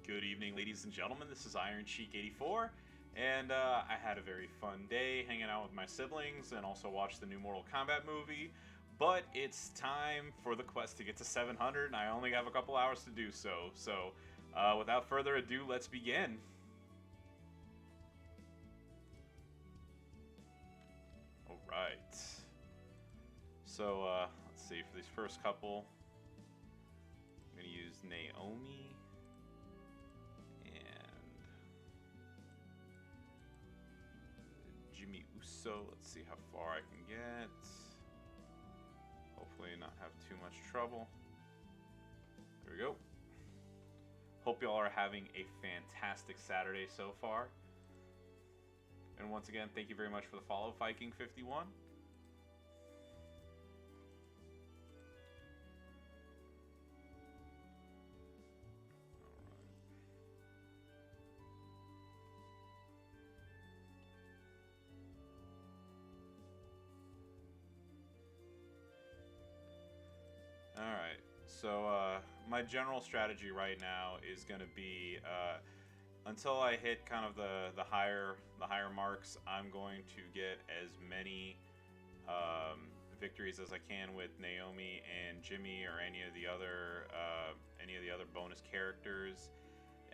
Good evening, ladies and gentlemen. This is Iron Cheek 84, and I had a very fun day hanging out with my siblings and also watched the new Mortal Kombat movie. But it's time for the quest to get to 700, and I only have a couple hours to do so. So, without further ado, let's begin. All right. So, let's see. For these first couple, I'm gonna use Naomi. And Jimmy Uso. Let's see how far I can get. Hopefully not have too much trouble. There we go. Hope y'all are having a fantastic Saturday so far. And once again, thank you very much for the follow, Viking51. Alright, so my general strategy right now is going to be until I hit kind of the higher marks, I'm going to get as many victories as I can with Naomi and Jimmy or any of the other bonus characters,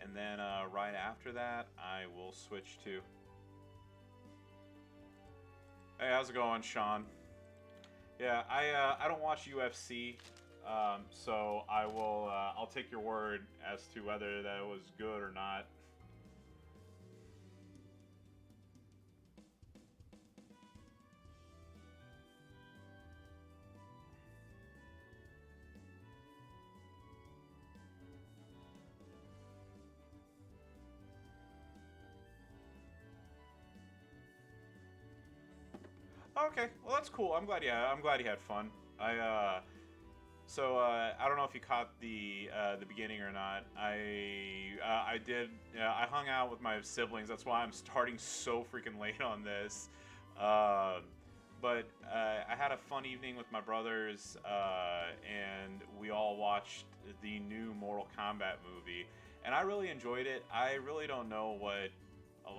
and then right after that I will switch to. Hey, how's it going, Sean? Yeah, I don't watch UFC. So I will. I'll take your word as to whether that was good or not. Okay, well that's cool. I'm glad. Yeah, I'm glad you had fun. So I don't know if you caught the beginning or not. I did. I hung out with my siblings. That's why I'm starting so freaking late on this. But I had a fun evening with my brothers, and we all watched the new Mortal Kombat movie, and I really enjoyed it. I really don't know what a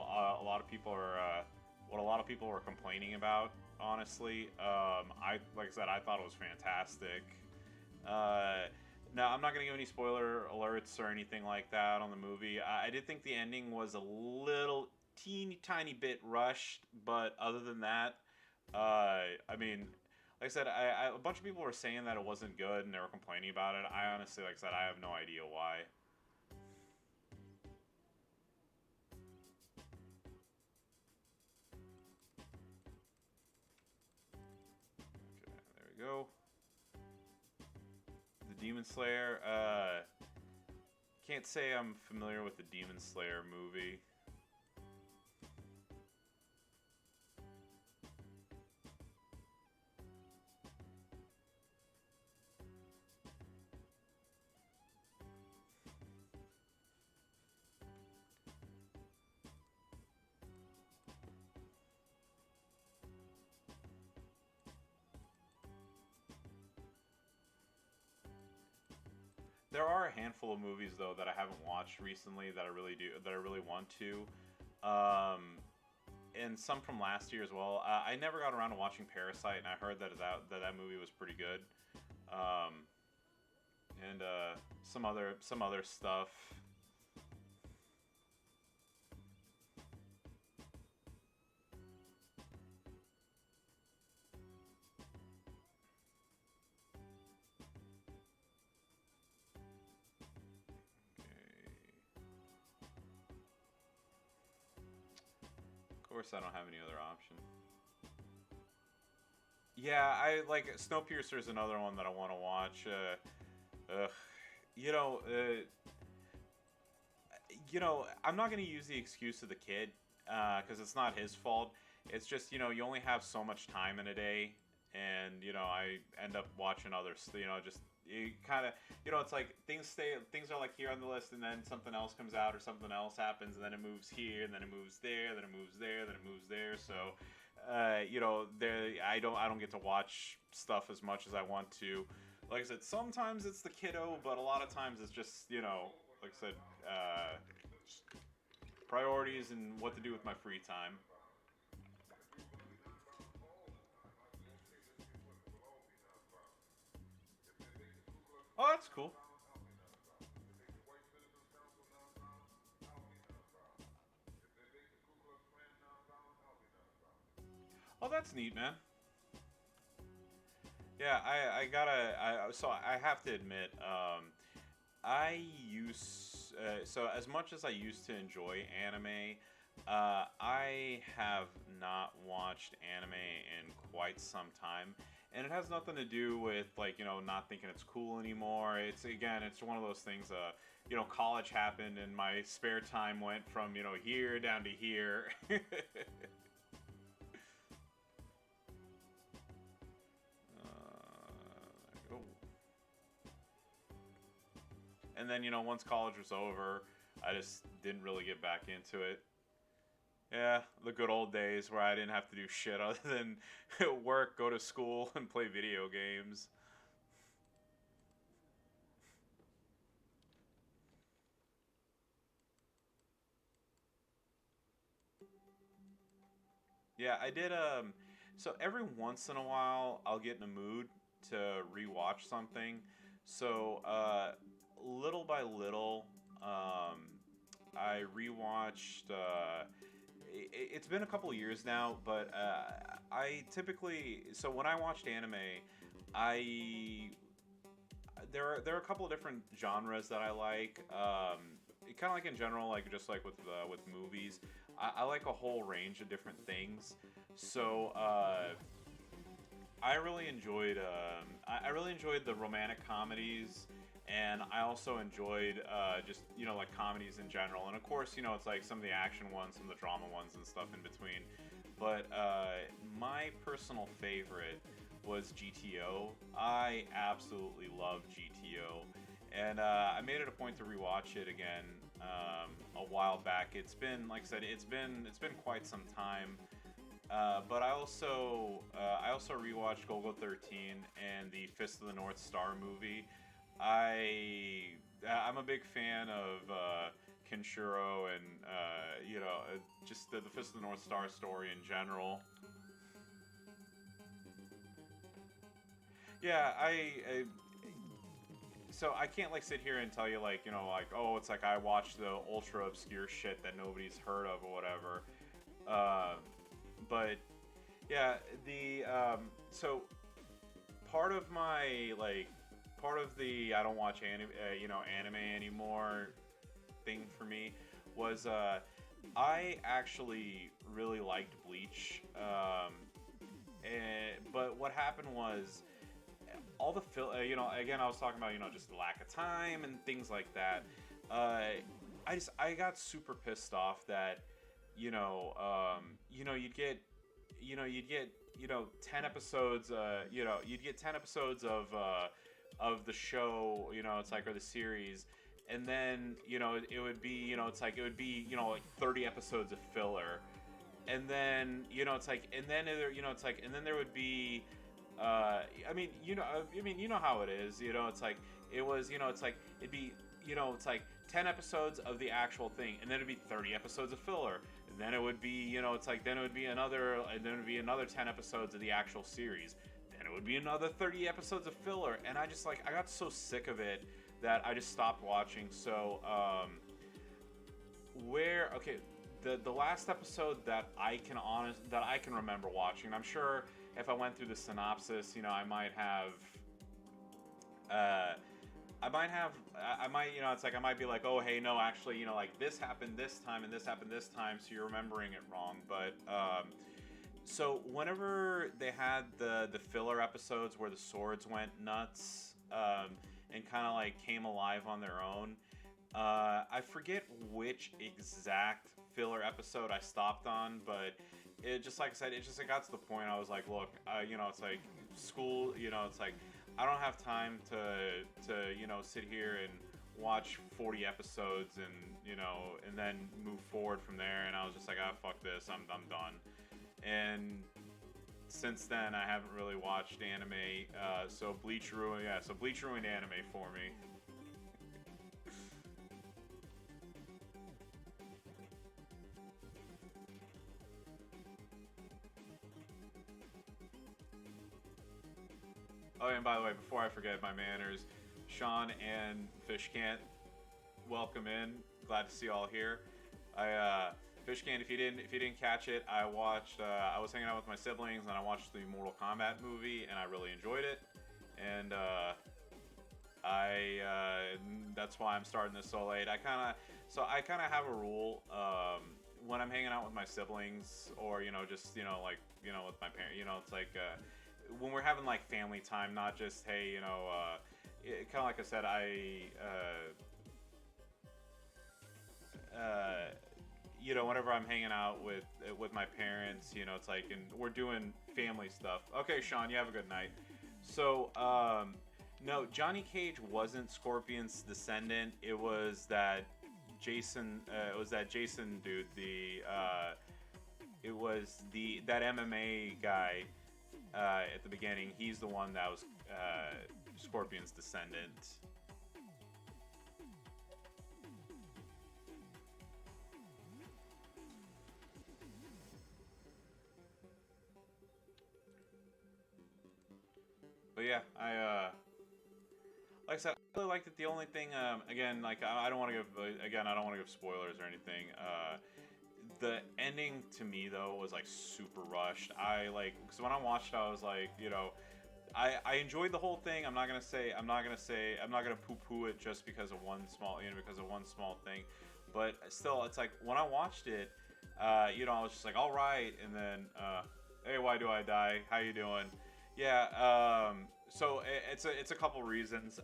lot of people are what a lot of people were complaining about. Honestly, like I said, I thought it was fantastic. Now, I'm not going to give any spoiler alerts or anything like that on the movie. I did think the ending was a little teeny tiny bit rushed, but other than that, I mean, like I said, a bunch of people were saying that it wasn't good and they were complaining about it. I honestly, like I said, I have no idea why. Okay, there we go. The Demon Slayer. Can't say I'm familiar with the Demon Slayer movie. There are a handful of movies though that I haven't watched recently that I really want to, um, and some from last year as well. I never got around to watching Parasite, and I heard that movie was pretty good, um, and some other stuff. Okay. Of course, I don't have any other option. Yeah, I like Snowpiercer is another one that I want to watch. Ugh. You know, I'm not going to use the excuse of the kid because it's not his fault. It's just, you only have so much time in a day, and I end up watching others. Just you kind of, it's like things are like here on the list, and then something else comes out or something else happens, and then it moves here, and then it moves there, then it moves there, then it moves there. So, there I don't get to watch stuff as much as I want to. Like I said, sometimes it's the kiddo, but a lot of times it's just, like I said, just priorities and what to do with my free time. Oh, that's cool. Oh, that's neat, man. Yeah, I gotta. So I have to admit, I used so as much as I used to enjoy anime, I have not watched anime in quite some time, and it has nothing to do with like not thinking it's cool anymore. It's again, it's one of those things. College happened, and my spare time went from here down to here. Oh. And then once college was over, I just didn't really get back into it. Yeah, the good old days where I didn't have to do shit other than work, go to school, and play video games. Yeah, I did. So every once in a while, I'll get in a mood to rewatch something. So little by little, I rewatched. It's been a couple years now, but I typically so when I watched anime, I there are a couple of different genres that I like. Kind of like in general, like just like with movies, I like a whole range of different things. So I really enjoyed I really enjoyed the romantic comedies, and I also enjoyed just like comedies in general. And of course, it's like some of the action ones, some of the drama ones, and stuff in between. But my personal favorite was GTO. I absolutely love GTO, and I made it a point to rewatch it again a while back. It's been, like I said, it's been quite some time. But I also rewatched Golgo 13 and the Fist of the North Star movie. I'm a big fan of Kenshiro and just the Fist of the North Star story in general. Yeah, so I can't like sit here and tell you like like oh it's like I watched the ultra obscure shit that nobody's heard of or whatever. Uh, but yeah, the so part of my like part of the I don't watch anime anymore thing for me was I actually really liked Bleach. But what happened was all the again I was talking about just the lack of time and things like that. I got super pissed off that you'd get you'd get 10 episodes you'd get 10 episodes of the show, it's like, or the series, and then it would be it's like it would be like 30 episodes of filler, and then it's like and then it's like and then there would be how it is, it's like it was it's like it'd be it's like 10 episodes of the actual thing, and then it'd be 30 episodes of filler, and then it would be it's like then it would be another, and then it would be another 10 episodes of the actual series, then it would be another 30 episodes of filler, and I just like I got so sick of it that I just stopped watching. So where okay, the last episode that I can remember watching, I'm sure if I went through the synopsis, uh, I might, it's like I might be like, oh, hey, no, actually, like this happened this time and this happened this time, so you're remembering it wrong. But so whenever they had the filler episodes where the swords went nuts and kind of like came alive on their own, I forget which exact filler episode I stopped on, but it just like I said, it got to the point I was like, look, it's like school, it's like I don't have time to sit here and watch 40 episodes and and then move forward from there. And I was just like, ah, fuck this, I'm done. And since then, I haven't really watched anime. So Bleach ruined, yeah. So Bleach ruined anime for me. Oh, and by the way, before I forget my manners, Sean and Fishcant, welcome in. Glad to see you all here. Fishcant, if you didn't catch it, I was hanging out with my siblings and I watched the Mortal Kombat movie and I really enjoyed it. And that's why I'm starting this so late. I kind of have a rule when I'm hanging out with my siblings, or just like with my parents. It's like when we're having like family time, not just hey, kind of like I said, whenever I'm hanging out with my parents, it's like, and we're doing family stuff. Okay, Sean, you have a good night. So, no, Johnny Cage wasn't Scorpion's descendant. It was that Jason. It was that Jason dude. It was that MMA guy at the beginning. He's the one that was Scorpion's descendant. But yeah, like I said, I really liked it. The only thing, again, like I don't want to give spoilers or anything. The ending to me though was like super rushed. Because when I watched it, I was like, I enjoyed the whole thing. I'm not gonna poo-poo it just because of one small, thing. But still, it's like when I watched it, I was just like, all right, and then, hey, why do I die? How you doing? Yeah, so it's a couple reasons.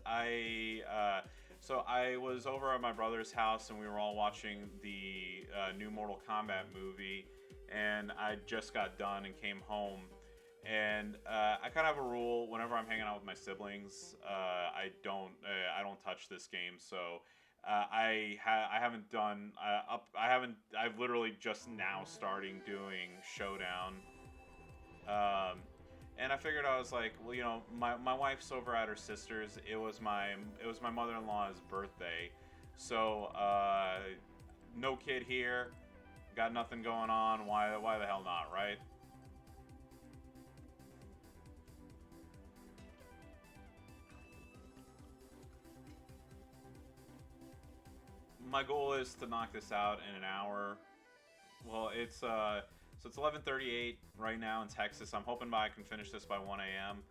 So I was over at my brother's house and we were all watching the new Mortal Kombat movie, and I just got done and came home. And I kind of have a rule whenever I'm hanging out with my siblings, I don't touch this game. So I've literally just now starting doing Showdown. And I figured, I was like, well, my wife's over at her sister's. It was my mother-in-law's birthday, so no kid here, got nothing going on. Why the hell not, right? My goal is to knock this out in an hour. Well, it's 11:38 right now in Texas. I'm hoping I can finish this by 1 a.m.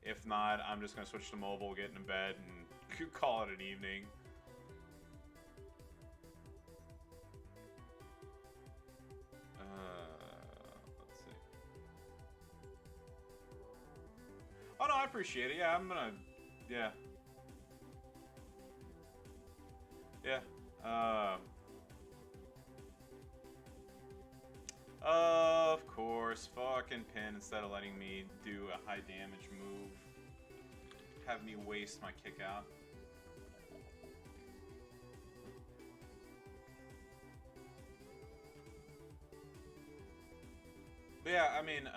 If not, I'm just gonna switch to mobile, get into bed, and call it an evening. Let's see. Oh no, I appreciate it. Yeah, yeah, yeah. Of course, fucking pin instead of letting me do a high damage move. Have me waste my kick out. But yeah, I mean,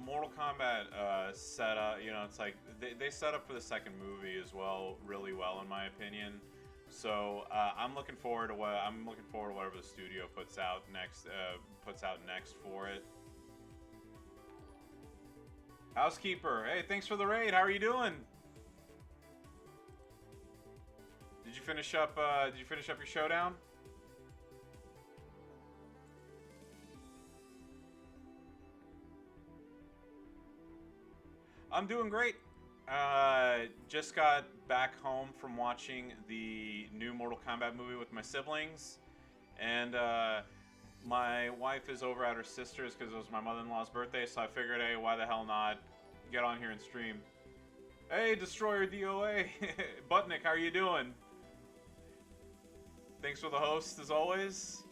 Mortal Kombat set up, it's like they set up for the second movie as well, really well in my opinion. So I'm looking forward to whatever the studio puts out next for it. Housekeeper, hey, thanks for the raid. How are you doing? Did you finish up? Your showdown? I'm doing great. Just got back home from watching the new Mortal Kombat movie with my siblings, and my wife is over at her sister's because it was my mother-in-law's birthday, so I figured, hey, why the hell not get on here and stream. Hey, Destroyer DOA! Butnick, how are you doing? Thanks for the host, as always.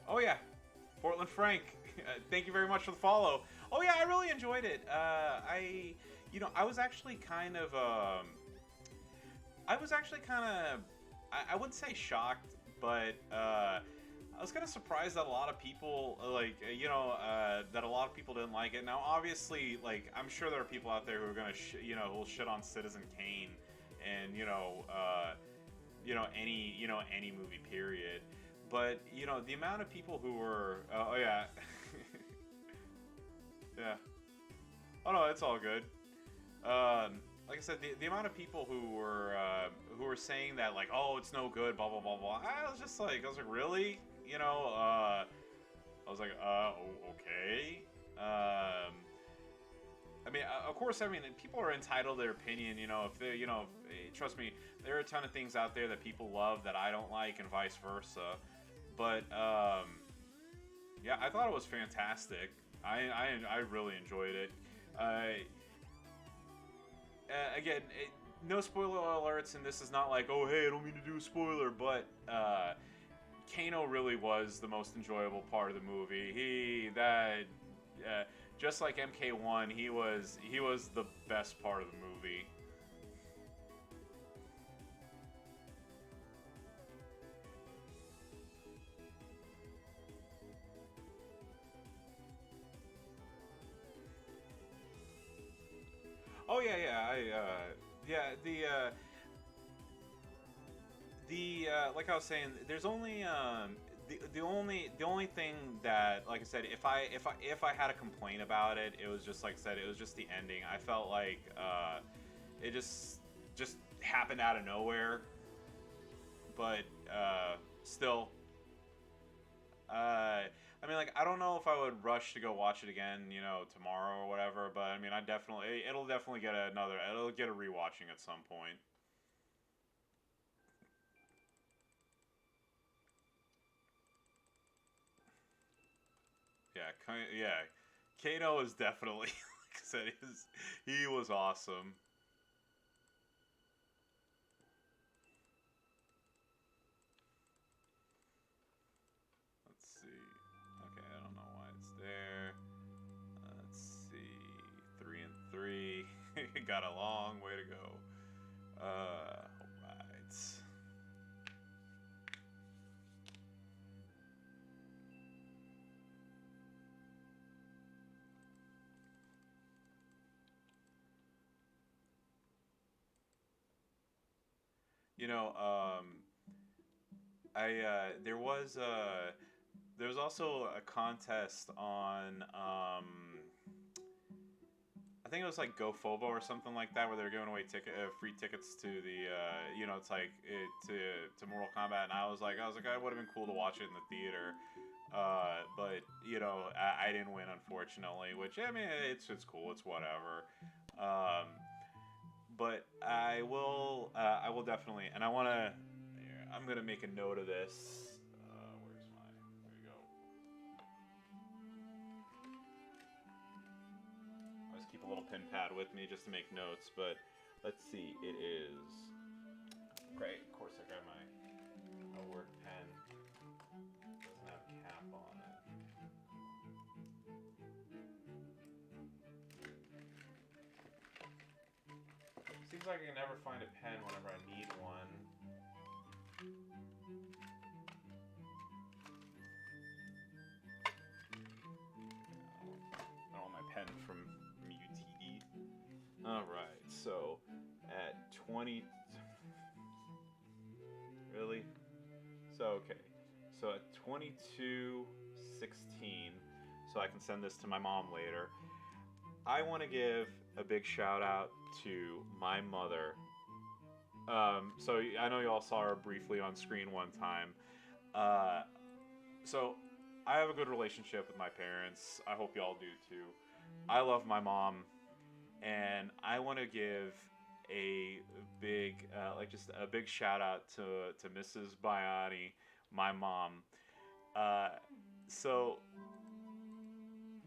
Oh yeah, Portland Frank. Thank you very much for the follow. Oh yeah, I really enjoyed it. I was actually kind of, I wouldn't say shocked, but I was kind of surprised that a lot of people that a lot of people didn't like it. Now, obviously, like I'm sure there are people out there who are gonna who will shit on Citizen Kane and any movie period. But the amount of people who were oh yeah yeah oh no, it's all good. Like I said, the amount of people who were saying that like, oh, it's no good, blah blah blah blah. I was like, really? I was like, okay. I mean, of course, I mean, people are entitled to their opinion. If they, trust me, there are a ton of things out there that people love that I don't like, and vice versa. But yeah, I thought it was fantastic. I really enjoyed it. Again, no spoiler alerts, and this is not like, oh, hey, I don't mean to do a spoiler, but Kano really was the most enjoyable part of the movie. Just like MK1, he was the best part of the movie. Oh yeah, yeah, yeah, like I was saying, there's only the only thing that, like I said, if I had a complaint about it, it was just like I said, it was just the ending. I felt like it just happened out of nowhere, but still, I mean, like I don't know if I would rush to go watch it again, tomorrow or whatever. But I mean, it'll definitely it'll get a rewatching at some point. Yeah, yeah. Kano is definitely, like I said, he was awesome. Let's see. Okay, I don't know why it's there. Let's see. 3 and 3. Got a long way to go. Alright. You know, I there was also a contest on I think it was like GoFobo or something like that, where they were giving away free tickets to the it's like to Mortal Kombat, and I would have been cool to watch it in the theater, but I didn't win, unfortunately, which I mean it's cool, it's whatever. Um, but I will definitely, and I'm gonna make a note of this. Where's my? There you go. I just keep a little pin pad with me just to make notes. But let's see, it is great. Of course, I got my work pen. Doesn't have a cap on it. Seems like I can never find a pen whenever I need one. I want my pen from UTD. Alright, so at 20. Really? So, okay. So at 22:16, so I can send this to my mom later. I want to give a big shout out to my mother. So I know you all saw her briefly on screen one time. Uh, so I have a good relationship with my parents. I hope y'all do too. I love my mom, and I want to give a big, just a big shout out to Mrs. Bayani, my mom. Uh, so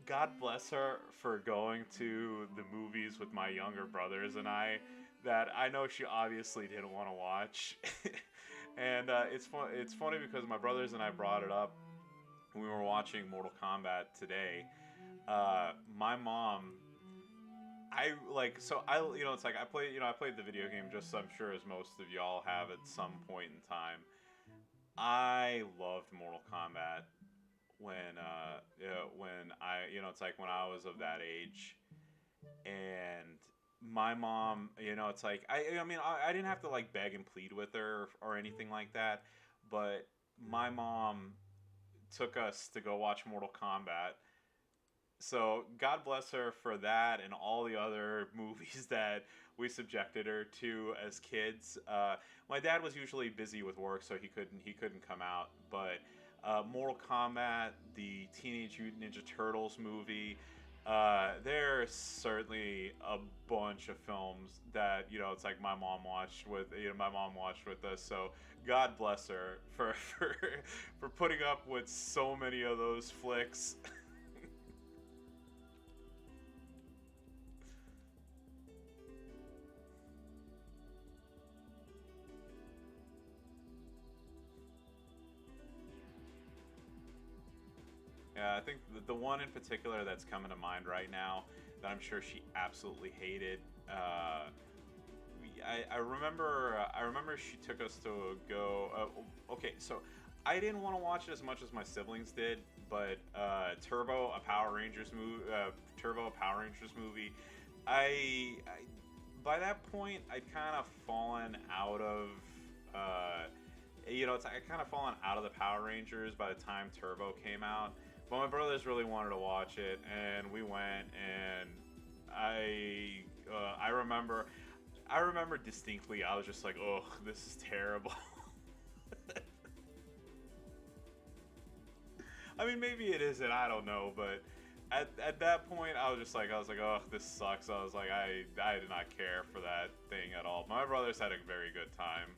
God bless her for going to the movies with my younger brothers and I, that I know she obviously didn't want to watch. And it's fun. It's funny because my brothers and I brought it up when we were watching Mortal Kombat today. My mom, it's like I played the video game, just I'm sure as most of y'all have at some point in time. I loved Mortal Kombat when I, it's like when I was of that age, and my mom, it's like I didn't have to like beg and plead with her or anything like that, but my mom took us to go watch Mortal Kombat. So God bless her for that and all the other movies that we subjected her to as kids. My dad was usually busy with work, so he couldn't come out. But Mortal Kombat, the Teenage Mutant Ninja Turtles movie, there's certainly a bunch of films that it's like my mom watched with us. So God bless her for putting up with so many of those flicks. Yeah, I think the one in particular that's coming to mind right now that I'm sure she absolutely hated. I remember she took us to go. Okay, so I didn't want to watch it as much as my siblings did, but Turbo, a Power Rangers movie. I by that point I'd kind of fallen out of. Uh, I kind of fallen out of the Power Rangers by the time Turbo came out. But my brothers really wanted to watch it, and we went. And I remember distinctly. I was just like, "Oh, this is terrible." I mean, maybe it isn't. I don't know, but at that point, I was like, "Oh, this sucks." I was like, I did not care for that thing at all. My brothers had a very good time.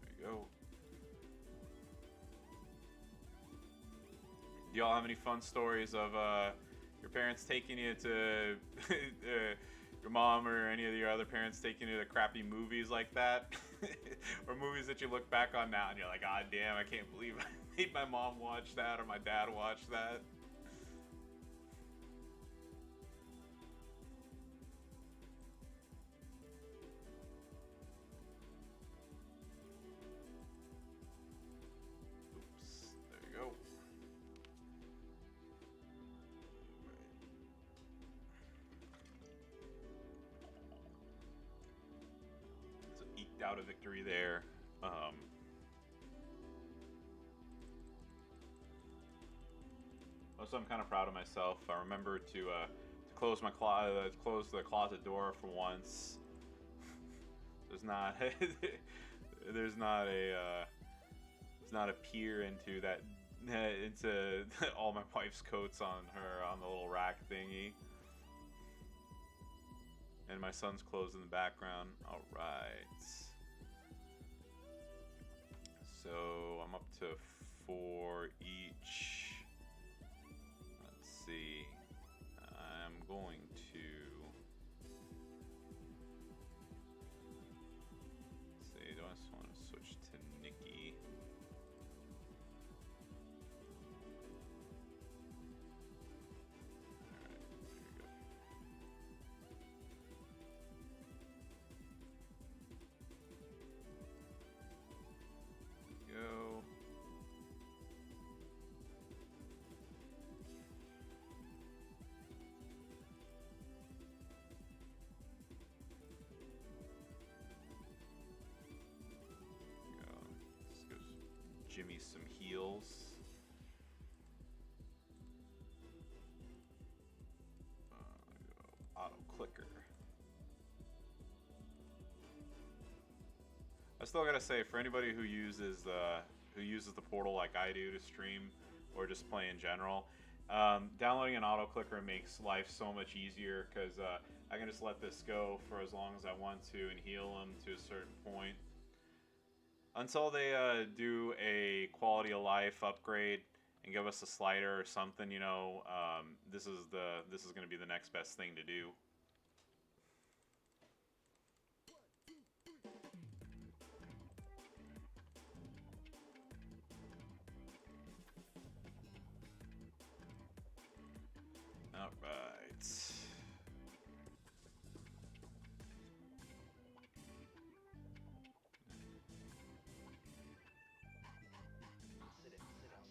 There you go. Do y'all have any fun stories of your parents taking you to your mom or any of your other parents taking you to crappy movies like that, or movies that you look back on now and you're like, God damn, I can't believe I made my mom watch that or my dad watch that. Oops, there you go. So eked out a victory there. Also, I'm kind of proud of myself. I remember to close the closet door for once. There's not there's not a there's not a peer into that into all my wife's coats on the little rack thingy, and my son's clothes in the background. All right, so I'm up to four each. Let's see. I'm going to see. Do I just want to switch to Nikki? All right, there we go. Go. Let's give Jimmy some heals. Auto clicker. I still gotta say, for anybody who uses the portal like I do to stream or just play in general, downloading an auto clicker makes life so much easier because I can just let this go for as long as I want to and heal them to a certain point until they do a quality of life upgrade and give us a slider or something. This is going to be the next best thing to do.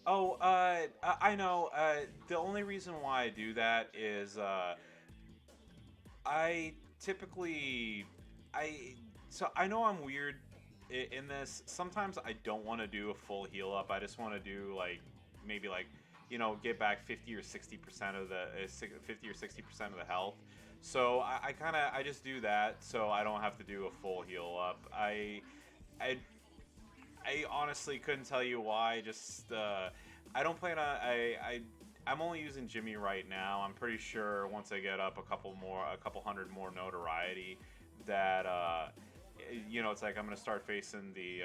Oh, I know. The only reason why I do that is I typically I so I know I'm weird in this. Sometimes I don't want to do a full heal up. I just want to do like maybe like get back 50 or 60% of the 50 or 60% of the health. So I kind of I just do that so I don't have to do a full heal up. I I honestly couldn't tell you why. Just I don't plan on I'm only using Jimmy right now. I'm pretty sure once I get up a couple hundred more notoriety, that it's like I'm gonna start facing the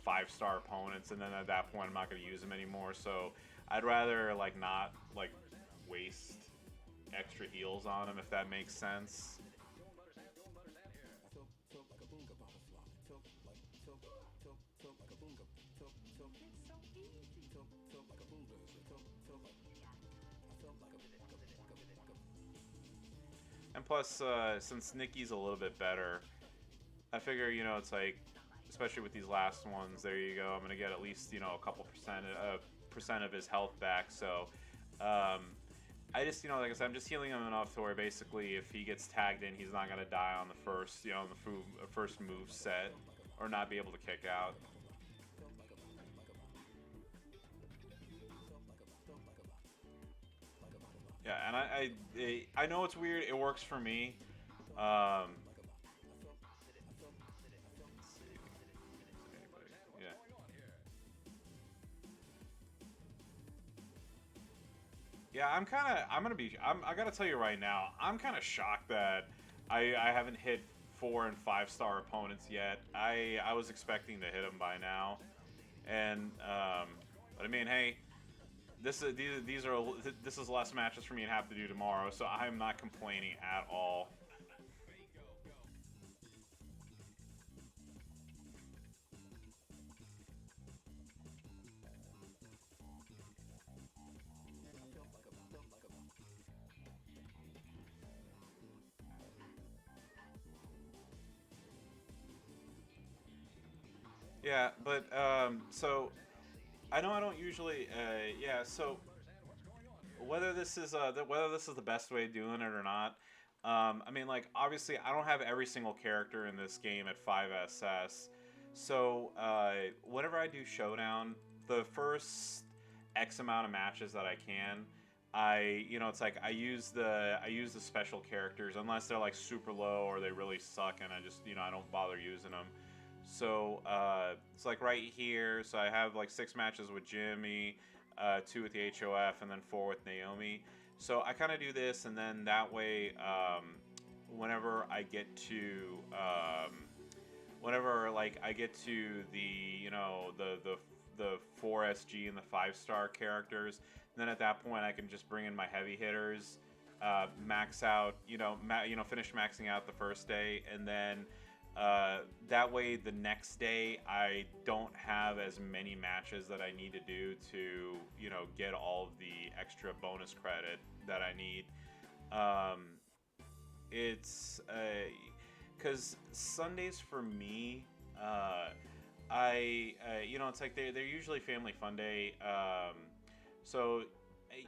5-star opponents, and then at that point I'm not gonna use them anymore. So I'd rather like not like waste extra heals on them if that makes sense. And plus, since Nikki's a little bit better, I figure it's like, especially with these last ones, there you go. I'm gonna get at least a couple percent of his health back. So, um, I just like I said, I'm just healing him enough to where basically if he gets tagged in, he's not gonna die on the first on the first move set, or not be able to kick out. Yeah, and I know it's weird. It works for me. Um, yeah. Yeah, I gotta tell you right now, I'm kind of shocked that I haven't hit 4 and 5-star opponents yet. I was expecting to hit them by now, and but I mean, hey, these are this is less matches for me to have to do tomorrow, so I'm not complaining at all. Yeah, but so I know I don't usually yeah, so whether this is the best way of doing it or not. I mean, like obviously, I don't have every single character in this game at 5SS, so whenever I do Showdown, the first X amount of matches that I can, it's like I use the special characters unless they're like super low or they really suck, and I just I don't bother using them. So it's like right here. So I have like 6 matches with Jimmy, 2 with the HOF, and then 4 with Naomi. So I kind of do this, and then that way, whenever I get to, whenever like I get to the the 4 SG and the 5-star characters, then at that point I can just bring in my heavy hitters, max out, finish maxing out the first day, and then that way, the next day, I don't have as many matches that I need to do to, get all of the extra bonus credit that I need. Um, it's because Sundays for me, it's like they're usually family fun day. So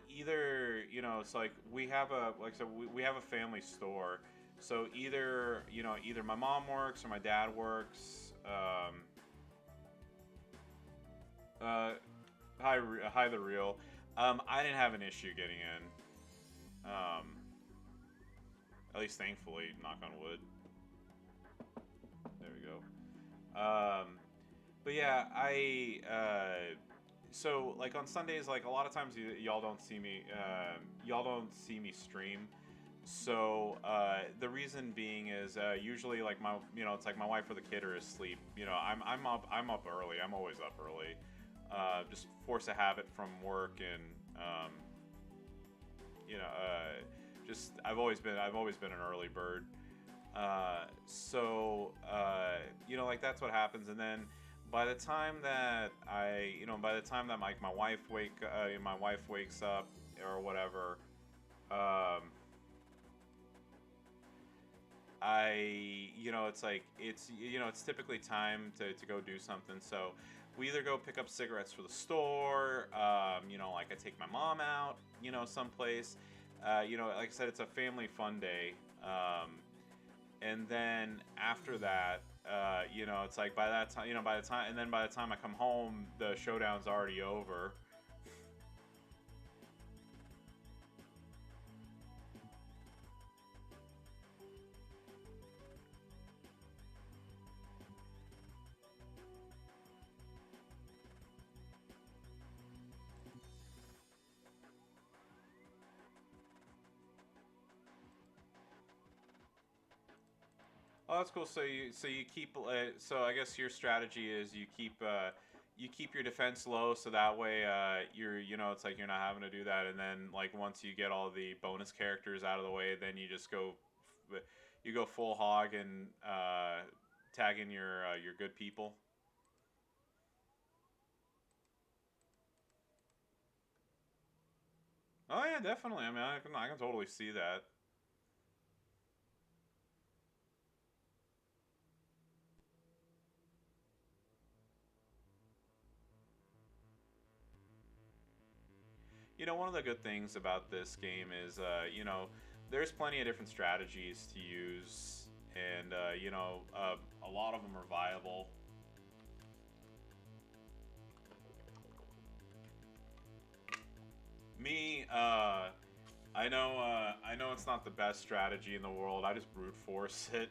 either it's like we have a like I said, we have a family store. So either my mom works or my dad works. Uh, hi the real. I didn't have an issue getting in. At least thankfully, knock on wood. There we go. But yeah, so like on Sundays, like a lot of times y'all don't see me. Y'all don't see me stream. So the reason being is usually like it's like my wife or the kid are asleep. I'm up early. I'm always up early. Just force a habit from work, and you know just I've always been an early bird. Like that's what happens, and then by the time that by the time that my wife wakes up or whatever. Um, it's like it's typically time to go do something. So we either go pick up cigarettes for the store, like I take my mom out, someplace. Like I said, it's a family fun day. And then after that, it's like by that time, by the time I come home, the showdown's already over. Oh, that's cool. So you keep so I guess your strategy is you keep your defense low so that way it's like you're not having to do that, and then like once you get all the bonus characters out of the way, then you go full hog and tag in your good people. Oh yeah, definitely. I mean, I can totally see that. One of the good things about this game is, there's plenty of different strategies to use, and a lot of them are viable. Me, I know it's not the best strategy in the world. I just brute force it,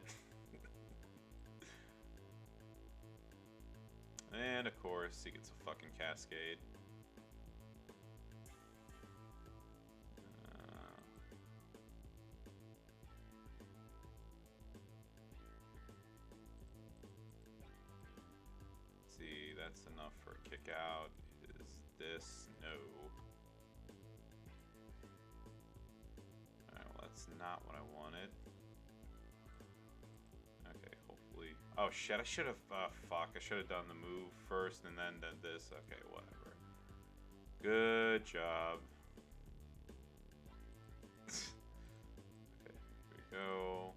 and of course he gets a fucking cascade. Uh, see, that's enough for a kick out. Is this no? Alright, well, that's not what I wanted. Okay, hopefully. Oh shit, I should have. Fuck, I should have done the move first and then done this. Okay, whatever. Good job. Okay, here we go.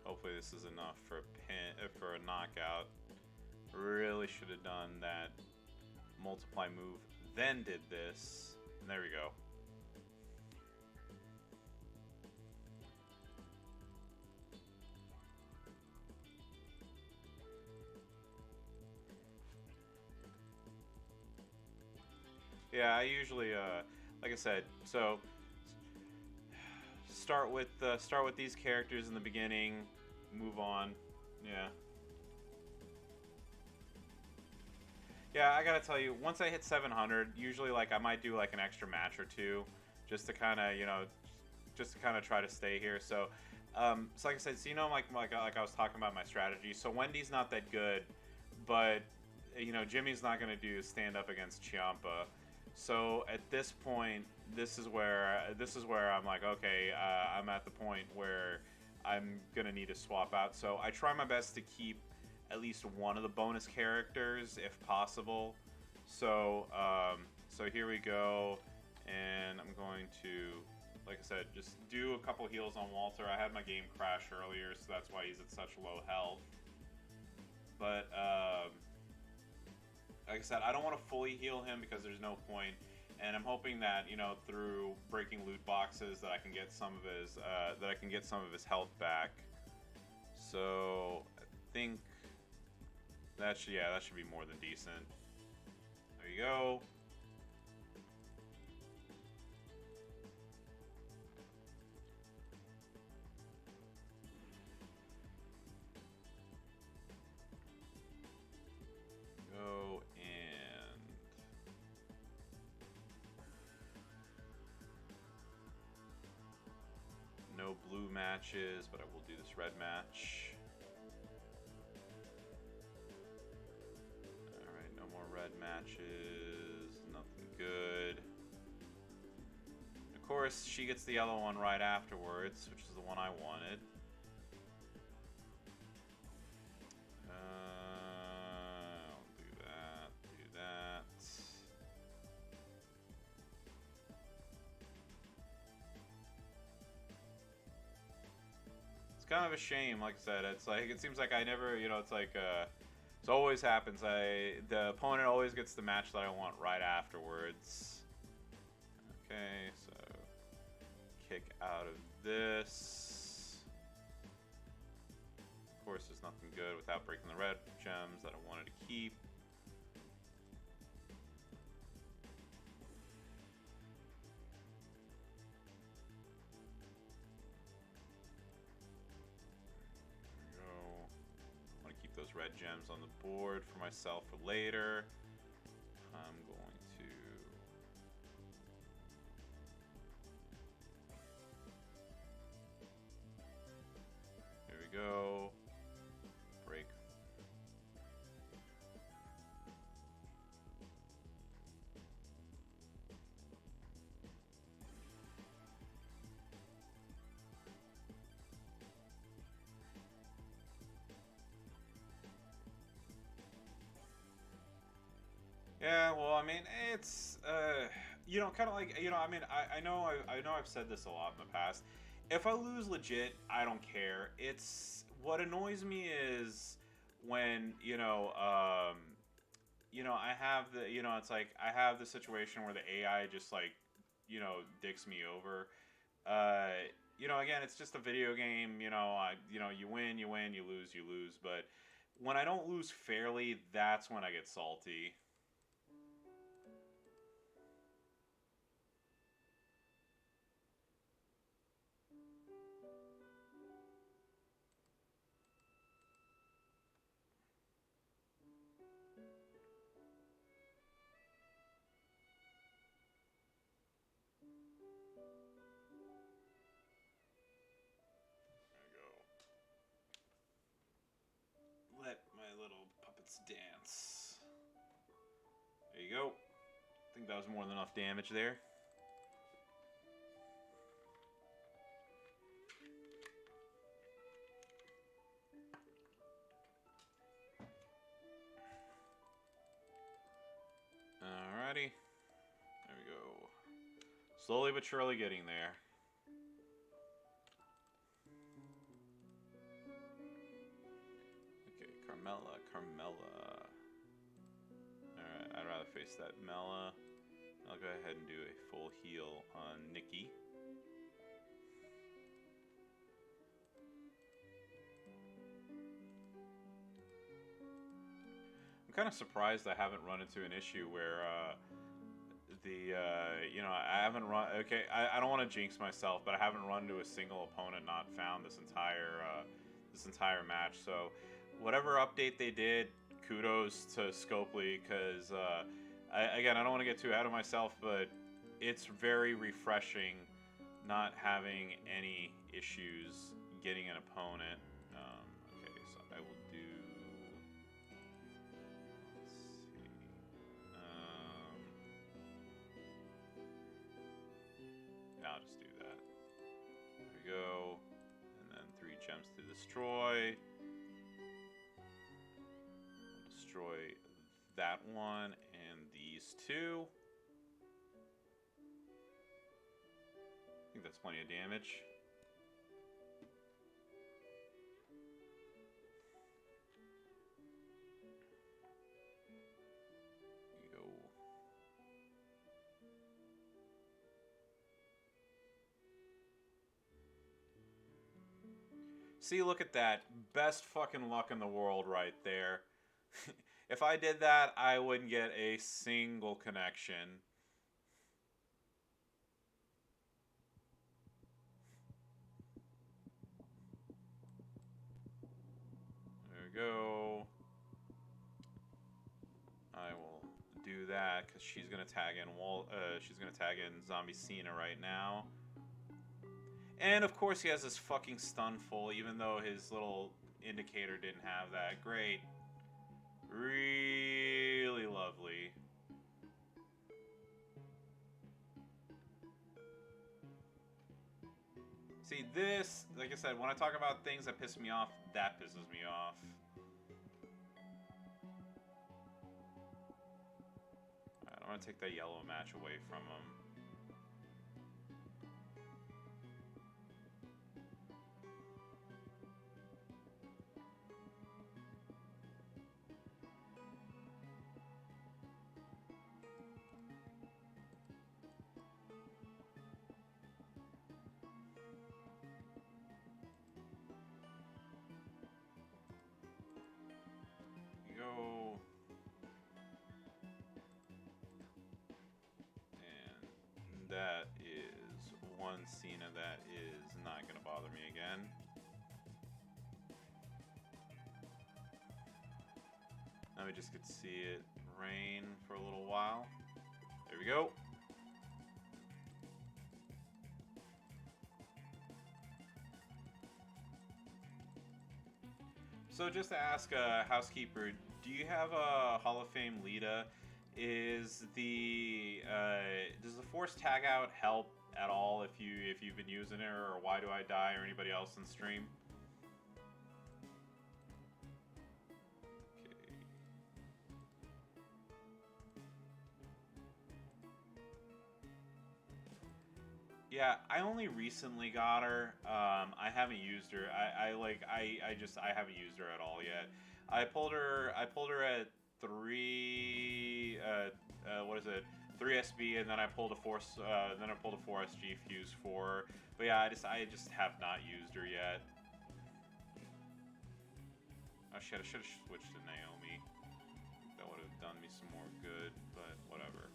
Hopefully this is enough for a knockout. Really should have done that multiply move, then did this. And there we go. Yeah, I usually, like I said, so start with these characters in the beginning, move on. Yeah. Yeah, I gotta tell you, once I hit 700, usually like I might do like an extra match or two, just to kind of just to kind of try to stay here. So like I said, so like I was talking about my strategy. So Wendy's not that good, but Jimmy's not gonna do stand up against Ciampa. So at this point, this is where I'm like, okay, I'm at the point where I'm gonna need to swap out. So I try my best to keep at least one of the bonus characters if possible. So here we go, and I'm going to, like I said, just do a couple heals on Walter. I had my game crash earlier, so that's why he's at such low health. But like I said, I don't want to fully heal him because there's no point. And I'm hoping that through breaking loot boxes that I can get some of his health back. So I think that should be more than decent. There you go. Go and no blue matches, but I will do this red match. Alright, no more red matches. Nothing good. Of course, she gets the yellow one right afterwards, which is the one I wanted. It's kind of a shame, like I said. It's like, it seems like I never, you know, it's like, it always happens. The opponent always gets the match that I want right afterwards. Okay, so kick out of this. Of course, there's nothing good without breaking the red gems that I wanted to keep. Those red gems on the board for myself for later. I'm going to... Here we go. Break. Yeah, well, I mean, it's, you know, kind of like, you know, I mean, I know I've said this a lot in the past. If I lose legit, I don't care. It's, what annoys me is when, I have the, you know, it's like, I have the situation where the AI just, like, you know, dicks me over. Again, it's just a video game, you win, you lose, but when I don't lose fairly, that's when I get salty. Let my little puppets dance. There you go. I think that was more than enough damage there. Alrighty. There we go. Slowly but surely getting there. Carmella. Alright, I'd rather face that Mela. I'll go ahead and do a full heal on Nikki. I'm kind of surprised I haven't run into an issue where I haven't run. Okay, I don't want to jinx myself, but I haven't run into a single opponent not found this entire match. So, whatever update they did, kudos to Scopely, because I don't want to get too ahead of myself, but it's very refreshing not having any issues getting an opponent. Okay, so I will do. Let's see. I'll just do that. There we go. And then 3 gems to destroy. Destroy that one and these 2. I think that's plenty of damage. There you go. See, look at that. Best fucking luck in the world right there. If I did that, I wouldn't get a single connection. There we go. I will do that because she's gonna tag in Zombie Cena right now. And of course he has this fucking stun full, even though his little indicator didn't have that. Great. Really lovely. See, this, like I said, when I talk about things that piss me off, that pisses me off. Alright, I'm gonna take that yellow match away from him. Cena that is not going to bother me again. Now we just get to see it rain for a little while. There we go. So just to ask housekeeper, do you have a Hall of Fame Lita? Is the does the Force tag out help at all if you've been using it, or Why Do I Die, or anybody else in stream? Yeah, I only recently got her. I haven't used her. I haven't used her at all yet. I pulled her at what is it? 3SB, and then I pulled a 4SG fuse for her. But yeah, I just have not used her yet. Oh shit, I should have switched to Naomi. That would have done me some more good, but whatever.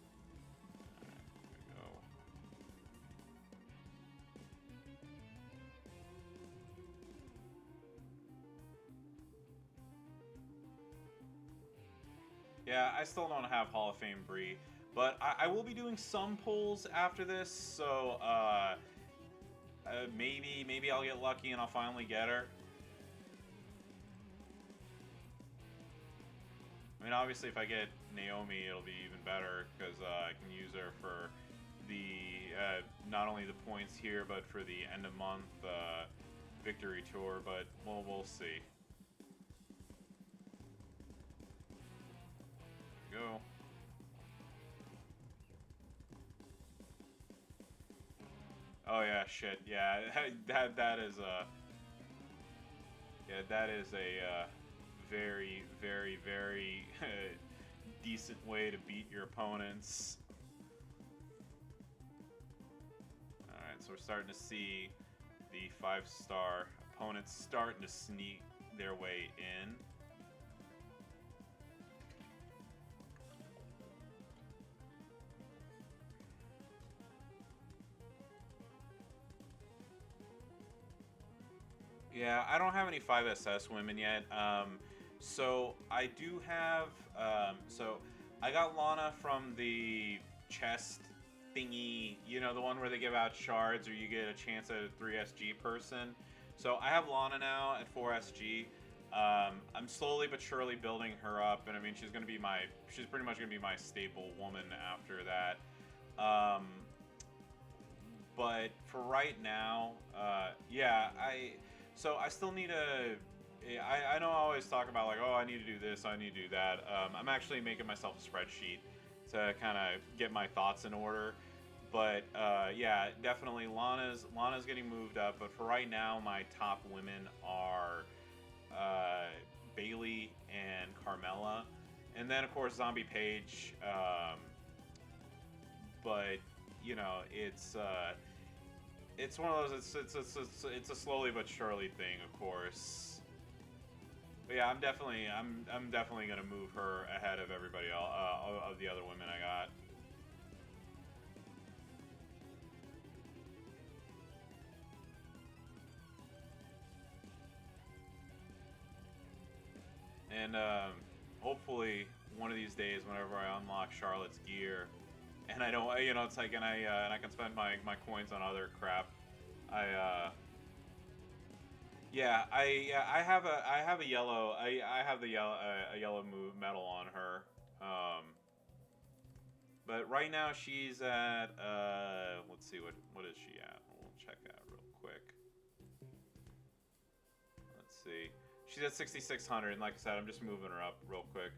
Yeah, I still don't have Hall of Fame Brie, but I will be doing some pulls after this, so maybe I'll get lucky and I'll finally get her. I mean, obviously, if I get Naomi, it'll be even better, because I can use her for the not only the points here, but for the end of month victory tour. But we'll see. Go. Oh yeah, shit. Yeah, that is a very very decent way to beat your opponents. All right, so we're starting to see the 5-star opponents starting to sneak their way in. Yeah, I don't have any 5SS women yet. So I do have. So I got Lana from the chest thingy. You know, the one where they give out shards, or you get a chance at a 3SG person. So I have Lana now at 4SG. I'm slowly but surely building her up, and I mean, she's pretty much gonna be my staple woman after that. But for right now, yeah, So I still need to. I know I always talk about like, oh, I need to do this, I need to do that. I'm actually making myself a spreadsheet to kind of get my thoughts in order. But yeah, definitely Lana's getting moved up. But for right now, my top women are Bailey and Carmella, and then of course Zombie Paige. But you know, it's one of those. It's a slowly but surely thing, of course. But yeah, I'm definitely gonna move her ahead of everybody else, of the other women I got. And hopefully one of these days, whenever I unlock Charlotte's gear, and I don't, you know, it's like, and I can spend my coins on other crap. I have a yellow, I have the yellow a yellow move medal on her. But right now she's at let's see, what is she at? We'll check that real quick. Let's see. She's at 6,600, and like I said, I'm just moving her up real quick.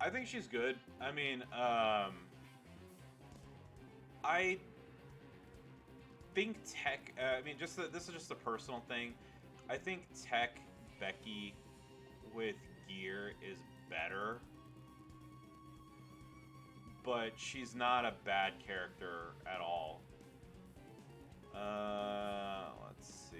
I think she's good. I mean, I think Tech. I mean, this is just a personal thing. I think Tech Becky with gear is better, but she's not a bad character at all. Let's see.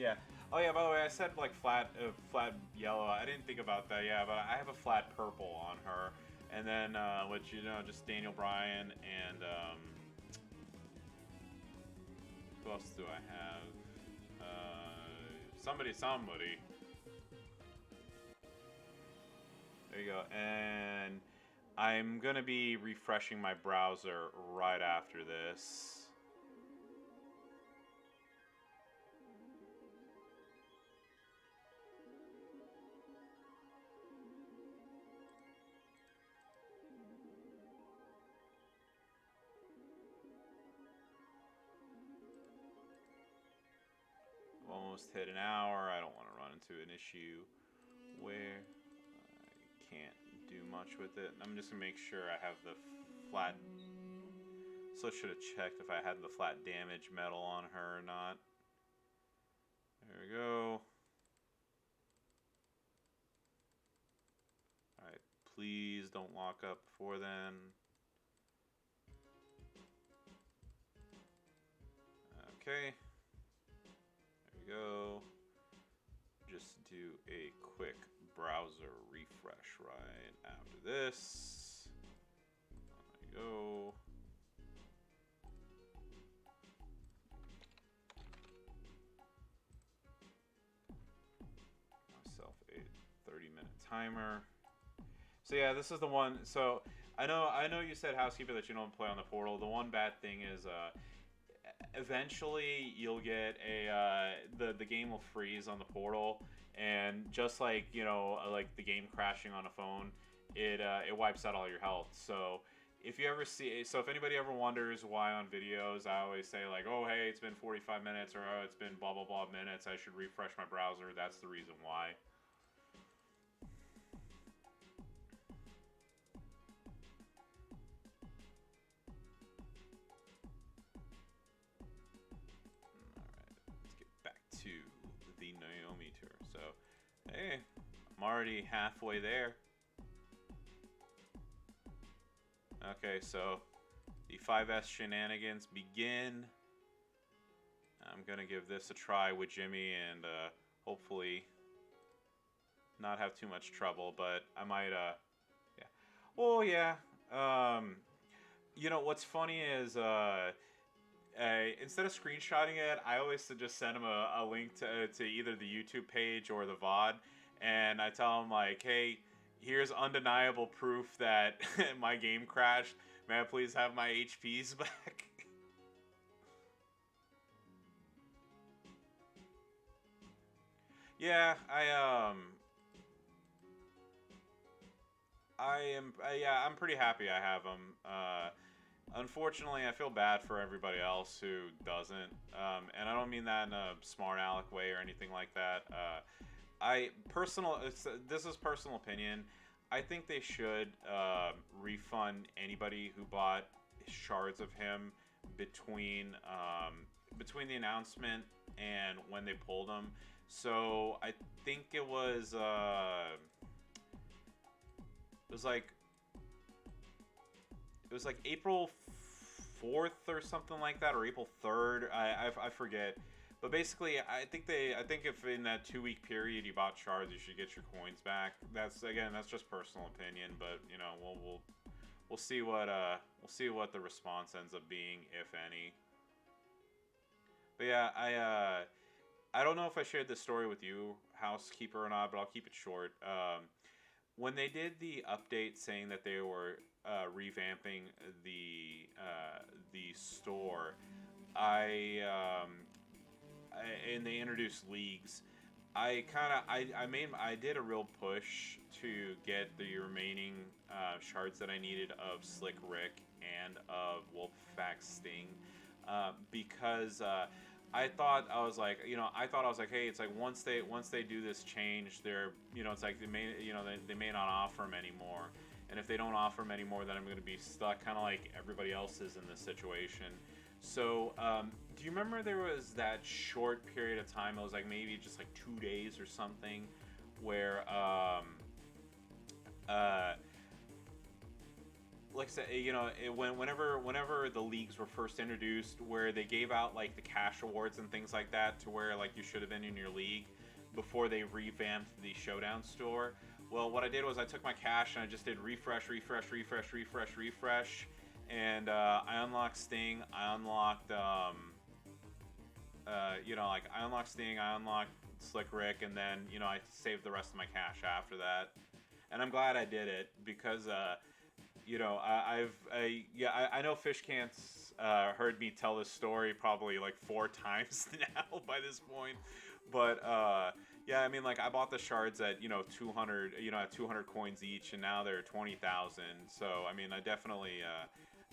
Yeah. Oh yeah. By the way, I said like flat yellow. I didn't think about that. Yeah, but I have a flat purple on her, and then which just Daniel Bryan and who else do I have? Somebody. There you go. And I'm gonna be refreshing my browser right after this. Almost hit an hour. I don't want to run into an issue where I can't do much with it. I'm just gonna make sure I have the flat. So I should have checked if I had the flat damage metal on her or not. There we go. Alright, please don't lock up before then. Okay. There we go. Just do a quick browser refresh right after this. There we go. Myself a 30-minute timer. So yeah, this is the one. So I know you said, housekeeper, that you don't play on the portal. The one bad thing is eventually you'll get the game will freeze on the portal, and just like like the game crashing on a phone, it wipes out all your health. So if anybody ever wonders why on videos I always say like, oh hey, it's been 45 minutes, or oh, it's been blah blah blah minutes, I should refresh my browser, that's the reason why. To the Naomi tour. So, hey, I'm already halfway there. Okay, so the 5S shenanigans begin. I'm gonna give this a try with Jimmy and hopefully not have too much trouble, but I might yeah. Well, yeah. What's funny is instead of screenshotting it, I always just send them a link to either the YouTube page or the VOD, and I tell them like, hey, here's undeniable proof that my game crashed. May I please have my HPs back? Yeah, I'm pretty happy I have them. Unfortunately, I feel bad for everybody else who doesn't, and I don't mean that in a smart aleck way or anything like that. This is personal opinion. I think they should refund anybody who bought shards of him between the announcement and when they pulled them. So I think it was like April 4th or something like that, or April 3rd. I forget. But basically, I think if in that 2-week period you bought shards, you should get your coins back. That's just personal opinion, but we'll see what the response ends up being, if any. But yeah, I don't know if I shared this story with you, housekeeper, or not, but I'll keep it short. When they did the update saying that they were revamping the store, and they introduced leagues. I did a real push to get the remaining shards that I needed of Slick Rick and of Wolfpack Sting, because I thought I was like, hey, it's like once they do this change, they're, it's like they may not offer them anymore, and if they don't offer them anymore, then I'm going to be stuck, kind of like everybody else is in this situation. So, do you remember there was that short period of time? It was like maybe just like 2 days or something, where like I said, whenever the leagues were first introduced, where they gave out like the cash awards and things like that, to where like you should have been in your league before they revamped the Showdown store. Well, what I did was I took my cash and I just did refresh, refresh, refresh, refresh, refresh, and I unlocked Sting. I unlocked, like I unlocked Sting. I unlocked Slick Rick, and then I saved the rest of my cash after that. And I'm glad I did it because I know Fish Cant's heard me tell this story probably like 4 times now by this point, but yeah, I mean, like I bought the shards at 200 at 200 coins each, and now they're 20,000. So I mean, I definitely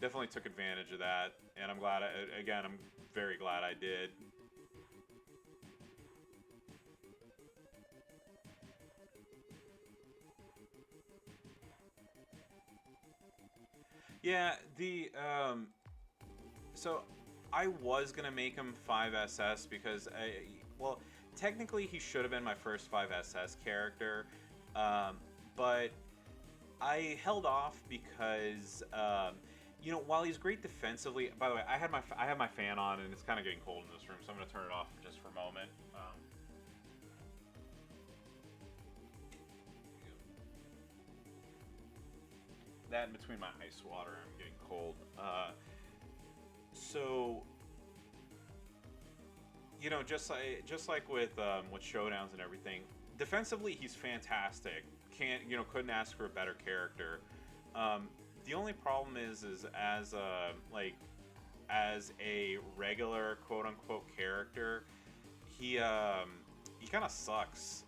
took advantage of that, and I'm glad. I'm very glad I did. Yeah, so I was gonna make him 5SS because well, technically he should have been my first 5SS character, um, but I held off because while he's great defensively. By the way, I have my fan on and it's kind of getting cold in this room, so I'm gonna turn it off just for a moment. That in between my ice water, I'm getting cold. So just like with showdowns and everything, defensively he's fantastic. Can't couldn't ask for a better character. The only problem is as a regular quote unquote character, he kind of sucks.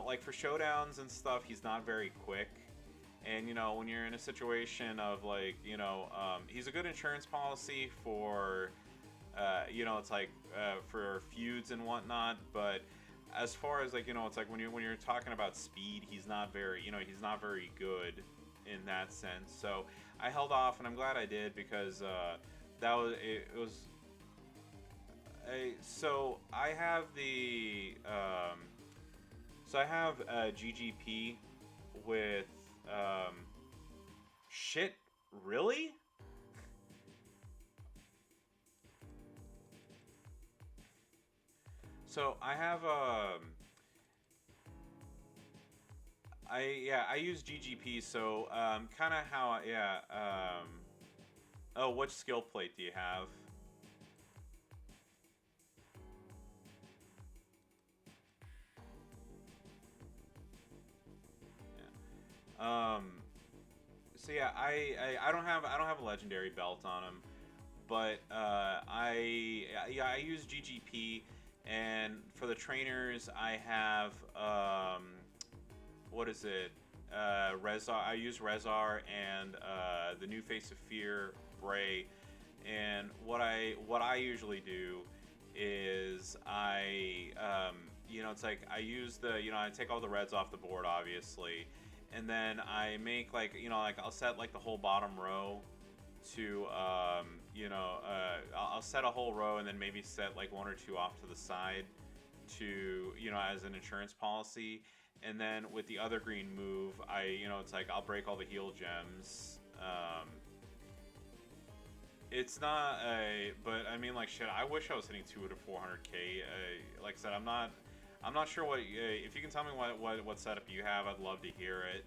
Like for showdowns and stuff, he's not very quick. And when you're in a situation of he's a good insurance policy for, it's like for feuds and whatnot. But as far as it's like when you're talking about speed, he's not very good in that sense. So I held off, and I'm glad I did because that was it was. So I have GGP with shit. Really? So I have I use GGP. So kind of how oh, what skill plate do you have? Um, so yeah, I don't have a legendary belt on him, but I use GGP, and for the trainers I have what is it? Rezar. I use Rezar and the new Face of Fear, Bray, and what I usually do is it's like I use I take all the reds off the board, obviously, and then I make I'll set like the whole bottom row to I'll set a whole row and then maybe set like one or two off to the side to as an insurance policy, and then with the other green move it's like I'll break all the heal gems. It's not a, but I mean, like, shit, I wish I was hitting 2 to 400k. Like I said, I'm not sure what. If you can tell me what setup you have, I'd love to hear it.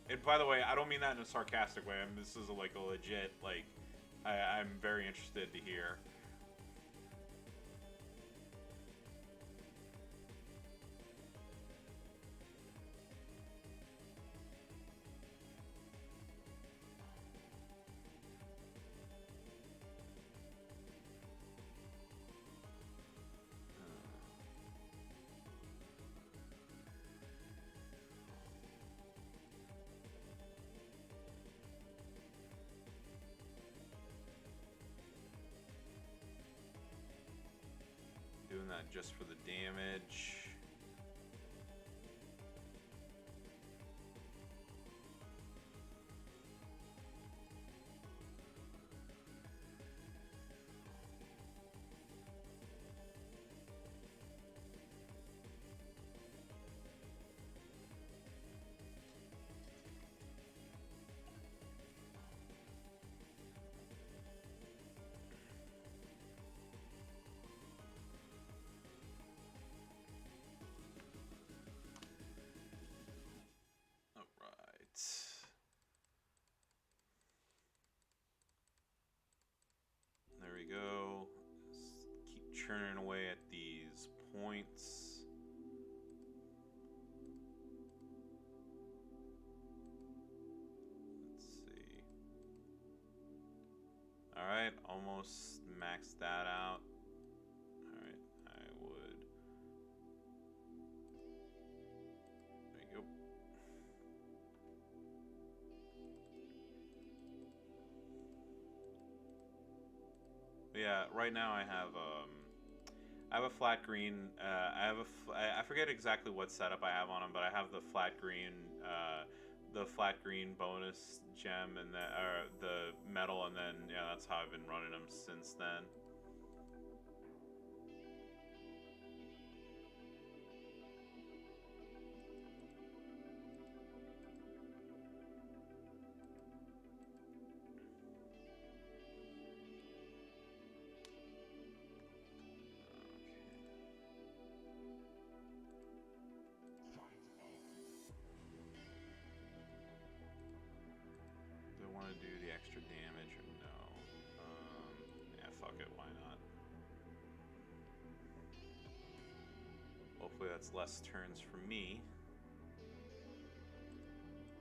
And by the way, I don't mean that in a sarcastic way. This is like a legit, like, I'm very interested to hear. Doing that just for the damage. Alright, almost maxed that out. Alright, I would... There you go. But yeah, right now I have a flat green. I forget exactly what setup I have on them, but I have the flat green bonus gem and the metal, and then yeah, that's how I've been running them since then. Do I want to do the extra damage or no? Yeah, fuck it, why not? Hopefully that's less turns for me.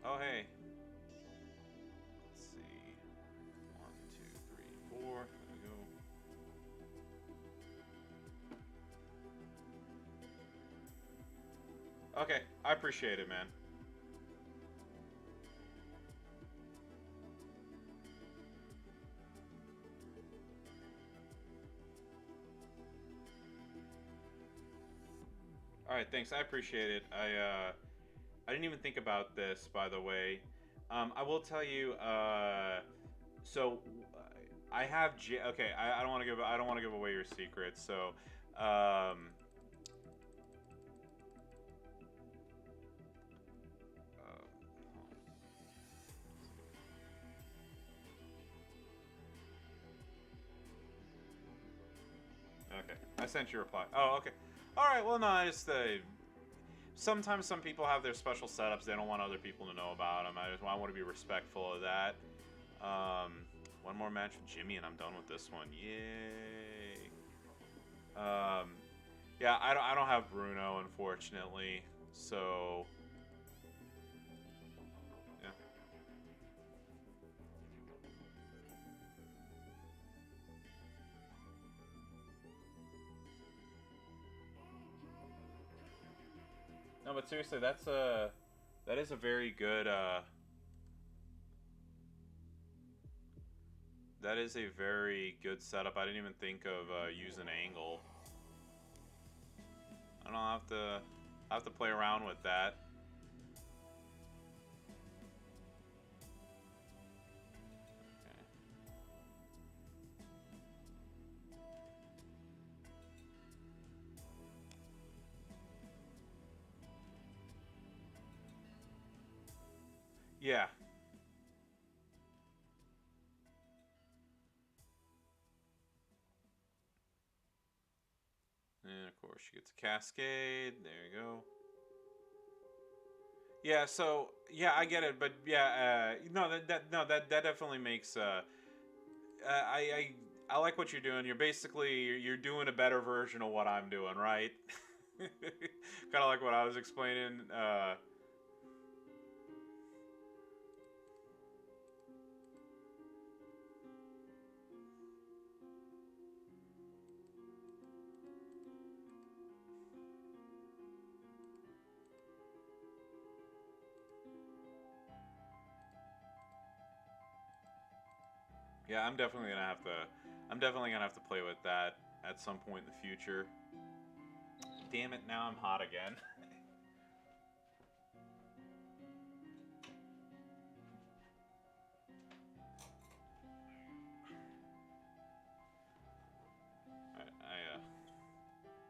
Oh, hey. Let's see. 1, 2, 3, 4. There we go. Okay, I appreciate it, man. All right, thanks. I appreciate it. I didn't even think about this, by the way. I will tell you. So I have okay. I don't want to give away your secrets. So um, okay. I sent you a reply. Oh, okay. All right. Well, no, I just sometimes some people have their special setups. They don't want other people to know about them. I want to be respectful of that. One more match with Jimmy, and I'm done with this one. Yay! Yeah, I don't have Bruno, unfortunately. So yeah. No, but seriously, that is a very good that is a very good setup. I didn't even think of using angle. I don't have to play around with that. Okay. Yeah. And of course, she gets a cascade. There you go. Yeah, so yeah, I get it, but yeah, no, that definitely makes. I like what you're doing. You're doing a better version of what I'm doing, right? Kind of like what I was explaining. Yeah, I'm definitely gonna have to play with that at some point in the future. Damn it! Now I'm hot again. I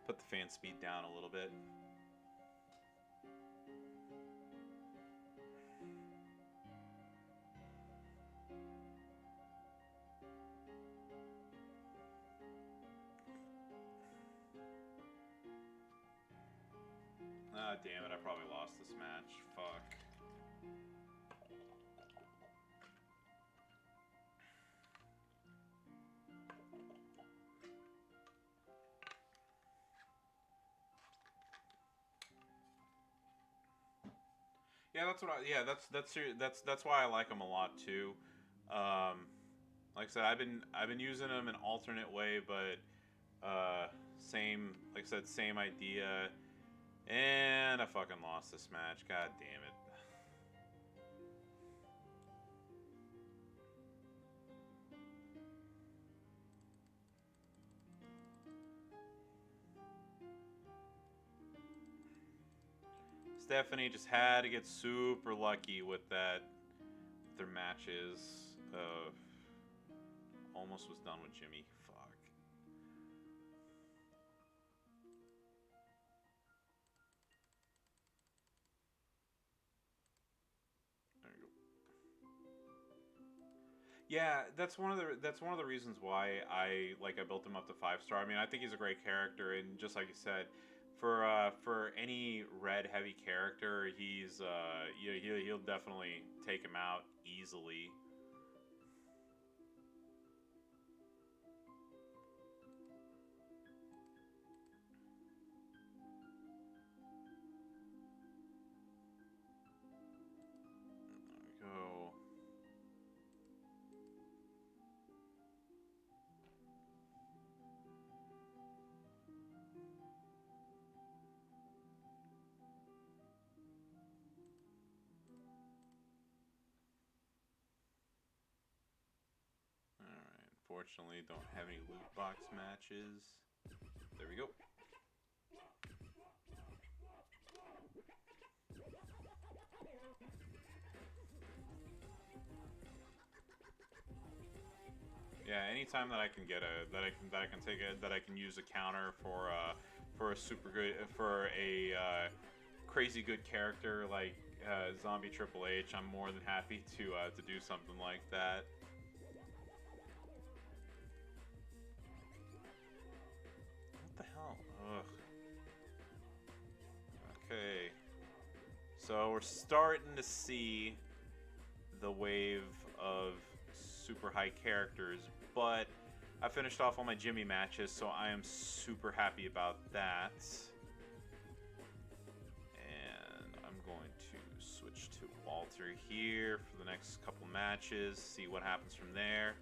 put the fan speed down a little bit. Ah, damn it! I probably lost this match. Fuck. Yeah, that's what I. Yeah, that's why I like them a lot too. Um, Like I said, I've been using them an alternate way, but same, like I said, same idea. And I fucking lost this match. God damn it. Stephanie just had to get super lucky with that. Their matches. Almost was done with Jimmy. Fuck. There you go. Yeah, that's one of the reasons why I built him up to 5-star. I mean, I think he's a great character, and just like you said, for any red heavy character, he's he'll definitely take him out easily. There we go. Alright, unfortunately, don't have any loot box matches. There we go. Yeah, anytime that I can get that I can use a counter for a super good for a crazy good character like Zombie Triple H, I'm more than happy to do something like that. What the hell? Ugh. Okay. So we're starting to see the wave of super high characters, but I finished off all my Jimmy matches, so I am super happy about that. And I'm going to switch to Walter here for the next couple matches, see what happens from there.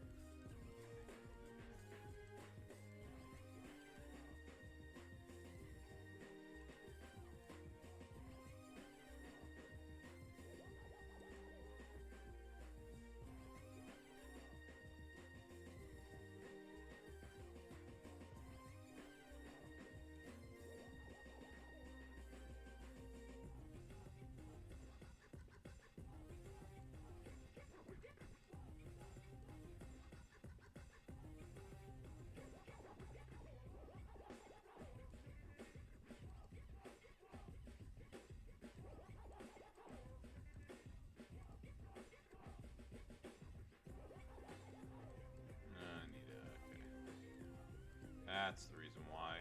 That's the reason why.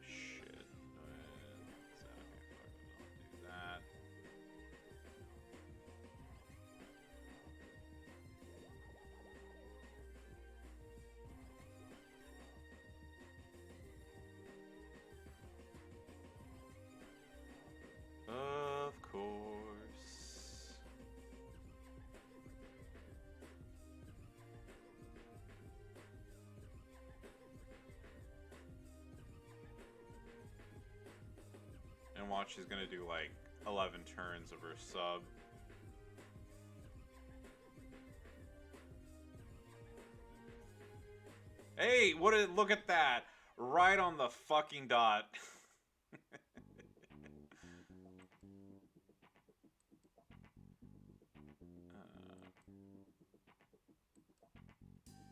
Shit. I'll do that. Of course. And watch, she's gonna do like 11 turns of her sub. Hey, look at that! Right on the fucking dot.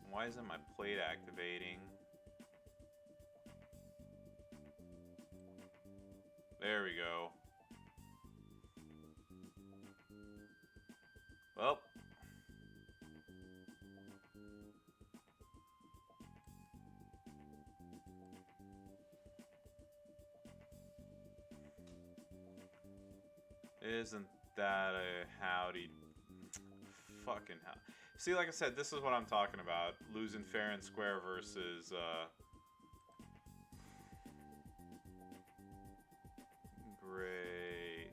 Why isn't my plate activating? There we go. Well. Isn't that a howdy? Fucking hell. See, like I said, this is what I'm talking about. Losing fair and square versus, Great.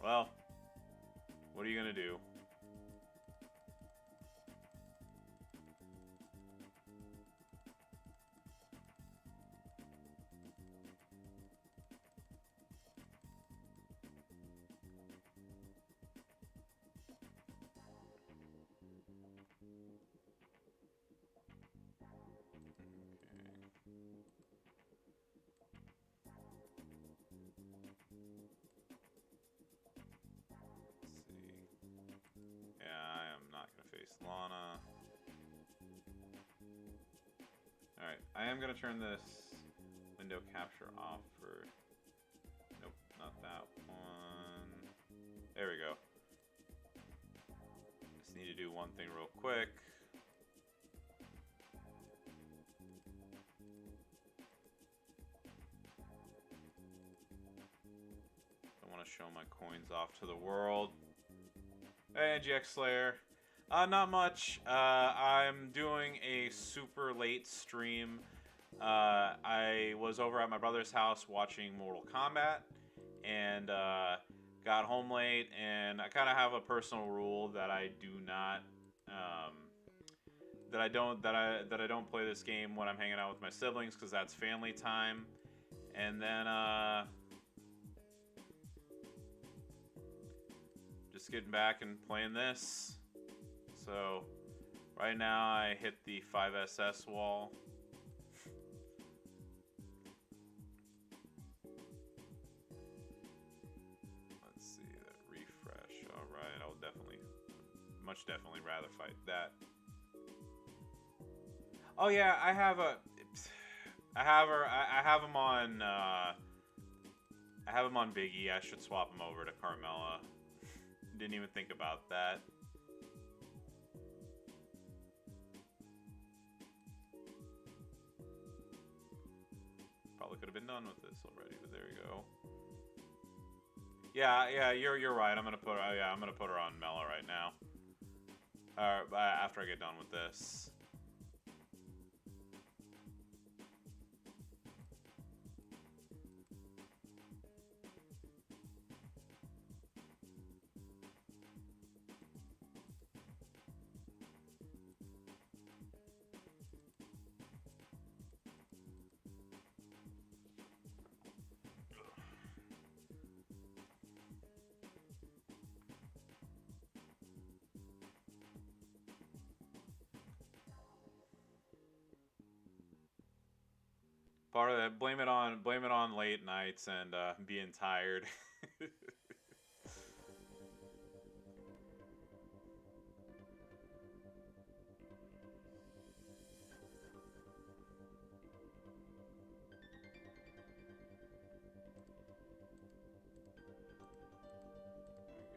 Well, What are you gonna do? Yeah, I am not going to face Lana. Alright, I am going to turn this window capture off for... Nope, not that one. There we go. Just need to do one thing real quick. I want to show my coins off to the world. Hey, NGX Slayer. Not much. I'm doing a super late stream. I was over at my brother's house watching Mortal Kombat, and got home late. And I kind of have a personal rule that I do not, that I don't play this game when I'm hanging out with my siblings, because that's family time. And then just getting back and playing this. So right now I hit the 5SS wall. Let's see that refresh. All right, I'll definitely rather fight that. Oh yeah, I have him on Biggie. I should swap him over to Carmella. Didn't even think about that. Probably could have been done with this already, but there you go. Yeah, you're right. I'm gonna put her on Mella right now. After I get done with this. Part of that, blame it on late nights and being tired. There we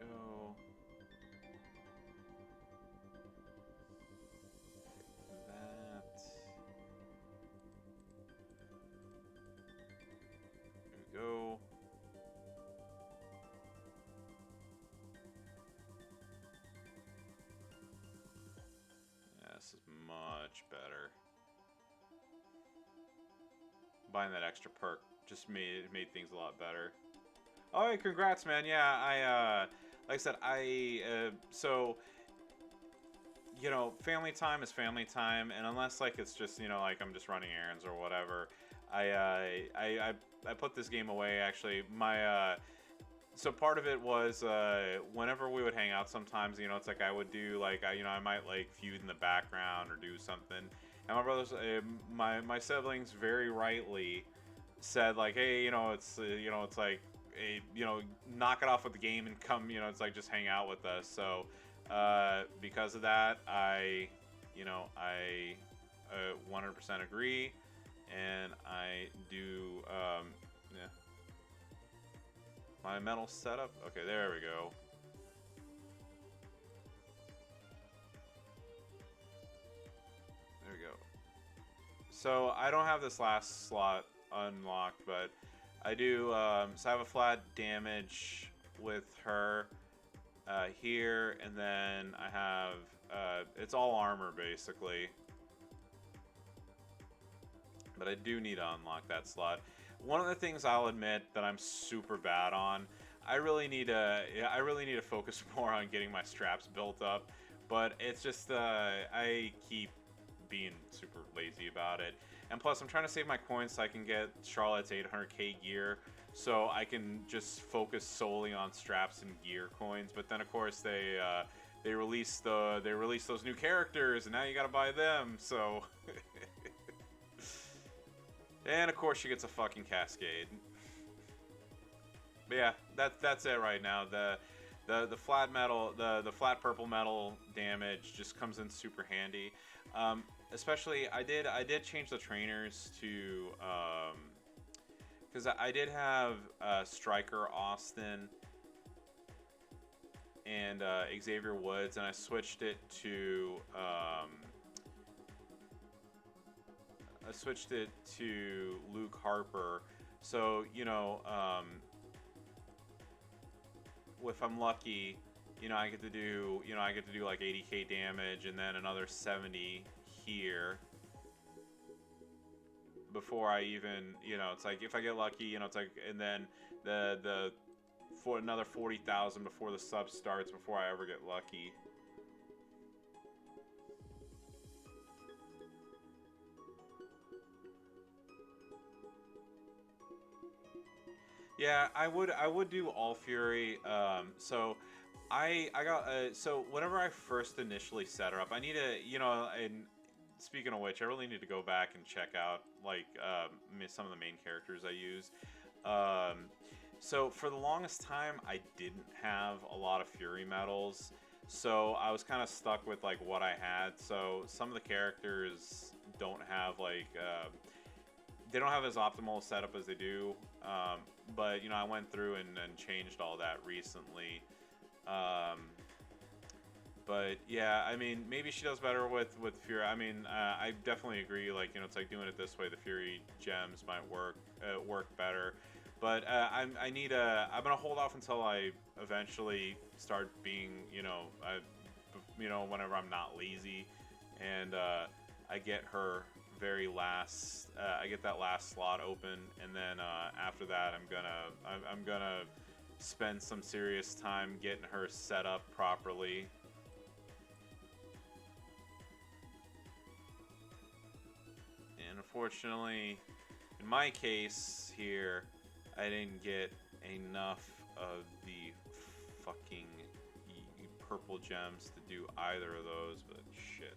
go. Go. Yeah, this is much better. Buying that extra perk just made things a lot better. Oh, hey, congrats, man. Yeah, like I said, so, you know, family time is family time, and unless, like, it's just, you know, like, I'm just running errands or whatever, I put this game away, actually. So part of it was, whenever we would hang out sometimes, you know, it's like I would do, like, I might, like, feud in the background or do something. And my brothers, my siblings very rightly said, like, hey, you know, it's like, hey, you know, knock it off with the game and come, you know, it's like, just hang out with us. So, because of that, I 100% agree. And I do, yeah. My metal setup? Okay, there we go. There we go. So, I don't have this last slot unlocked, but I do, so I have a flat damage with her here, and then I have, it's all armor, basically. But I do need to unlock that slot. One of the things I'll admit that I'm super bad on, I really need to, yeah, I really need to focus more on getting my straps built up. But it's just, I keep being super lazy about it. And plus, I'm trying to save my coins so I can get Charlotte's 800k gear, so I can just focus solely on straps and gear coins. But then, of course, they release those new characters, and now you gotta buy them. So, and of course, she gets a fucking Cascade. But yeah, that's it right now. The flat metal, the flat purple metal damage just comes in super handy. Especially, I did change the trainers to because I did have Stryker Austin and Xavier Woods, and I switched it to Luke Harper. So you know, if I'm lucky, you know, I get to do like 80k damage and then another 70 here before I even, you know, it's like if I get lucky, you know, it's like, and then for another 40,000 before the sub starts before I ever get lucky. Yeah, I would do All Fury. So I got so whenever I first initially set her up, I need to, you know, and speaking of which, I really need to go back and check out like some of the main characters I use. So for the longest time, I didn't have a lot of Fury medals, so I was kind of stuck with like what I had. So some of the characters don't have like they don't have as optimal a setup as they do. But you know, I went through and changed all that recently. But yeah, I mean, maybe she does better with Fury. I mean, I definitely agree. Like, you know, it's like doing it this way, the Fury gems might work better. But I'm gonna hold off until I eventually start being, you know, whenever I'm not lazy, and I get her very last. I get that last slot open, and then after that, I'm gonna spend some serious time getting her set up properly. And unfortunately, in my case here, I didn't get enough of the fucking purple gems to do either of those, but shit.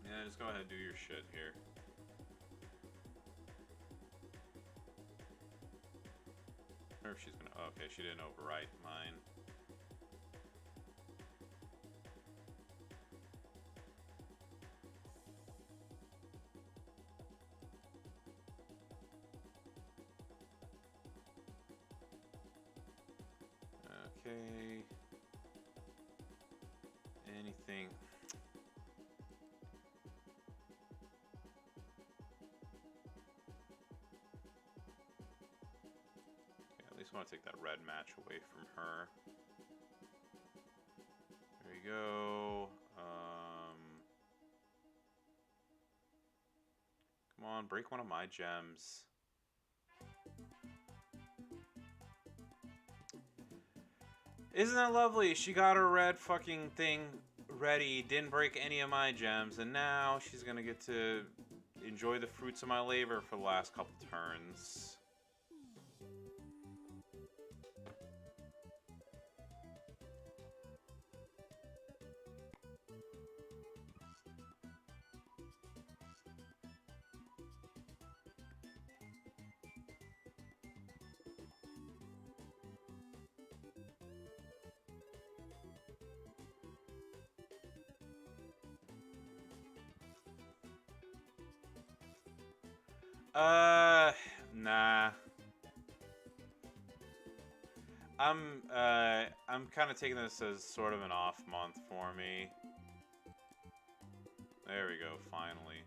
Yeah, just go ahead and do your shit here. Or if she's gonna, oh, okay, she didn't overwrite mine. Okay. Anything. Okay, at least I want to take that red match away from her. There you go. Come on, break one of my gems. Isn't that lovely? She got her red fucking thing ready, didn't break any of my gems, and now she's gonna get to enjoy the fruits of my labor for the last couple turns. Nah. I'm kind of taking this as sort of an off month for me. There we go, finally.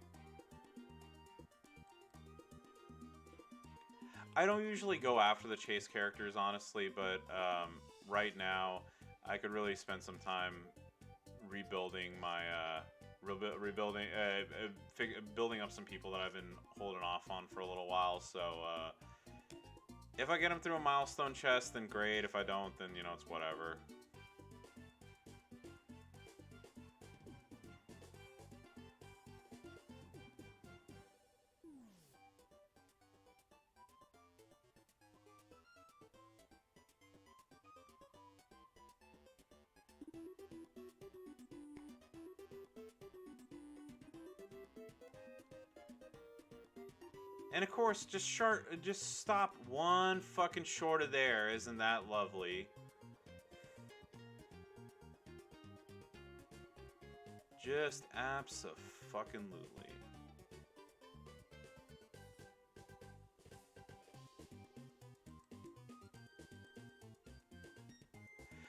I don't usually go after the chase characters, honestly, but right now I could really spend some time rebuilding my rebuilding, building up some people that I've been holding off on for a little while. So if I get them through a milestone chest, then great. If I don't, then you know it's whatever. And of course, just stop one fucking short of there. Isn't that lovely? Just abso-fucking-lutely.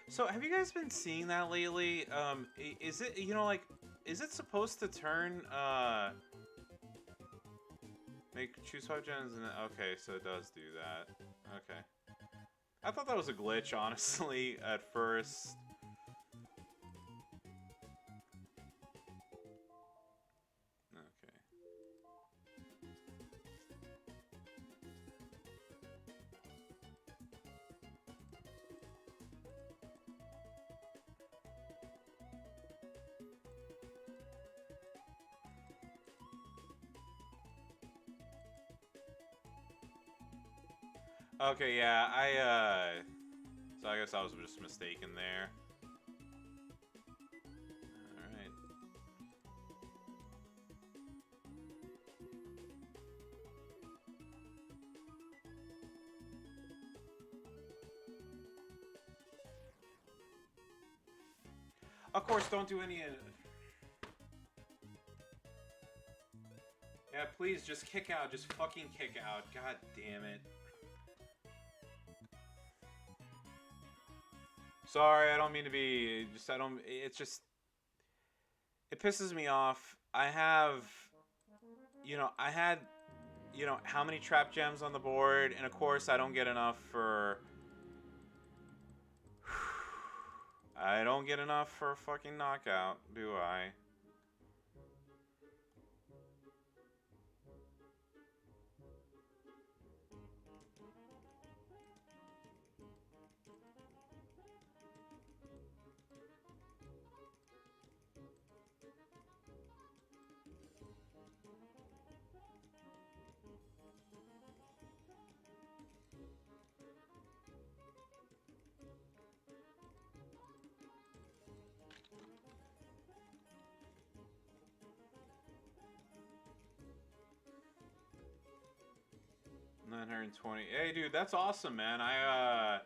So, have you guys been seeing that lately? Is it, you know, like, is it supposed to turn, choose 5 gens and okay, so it does do that. Okay. I thought that was a glitch, honestly, at first. Okay. Okay, yeah, so I guess I was just mistaken there. Alright. Of course, don't do any... Yeah, please, just kick out. Just fucking kick out. God damn it. Sorry, I don't mean to be, it's just, it pisses me off. I had, how many trap gems on the board, and of course I don't get enough for, I don't get enough for a fucking knockout, do I? $920. Hey, dude, that's awesome, man. I'm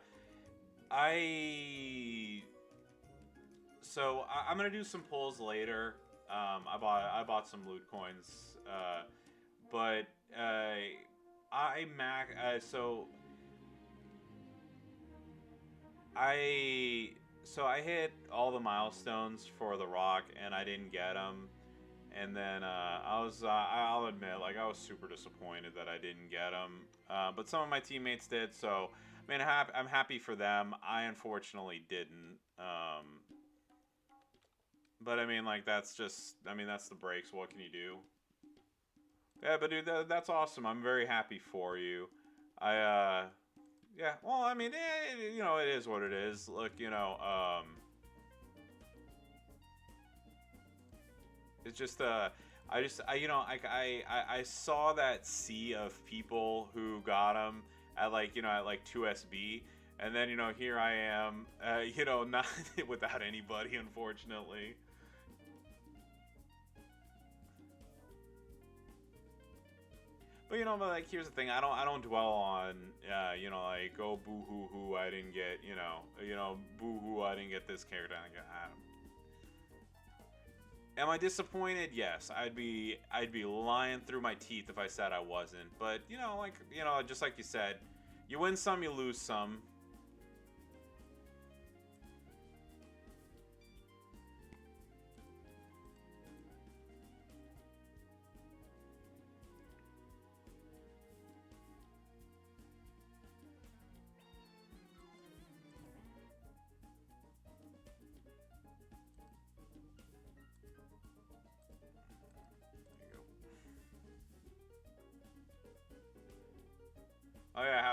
gonna do some pulls later. I bought some loot coins, but I hit all the milestones for the rock, and I didn't get them. And then I'll admit, like, I was super disappointed that I didn't get them. But some of my teammates did, so I mean, I'm happy for them. I unfortunately didn't. But I mean, like, that's the breaks. What can you do? Yeah, but dude, that's awesome. I'm very happy for you. Yeah. Well, I mean, it is what it is. Look, it's just I saw that sea of people who got them at like 2SB, and then here I am, not without anybody, unfortunately. But but like, here's the thing: I don't dwell on like, oh, boo hoo hoo, I didn't get boo hoo, I didn't get this character. Am I disappointed? Yes, I'd be lying through my teeth if I said I wasn't. But just like you said, you win some, you lose some.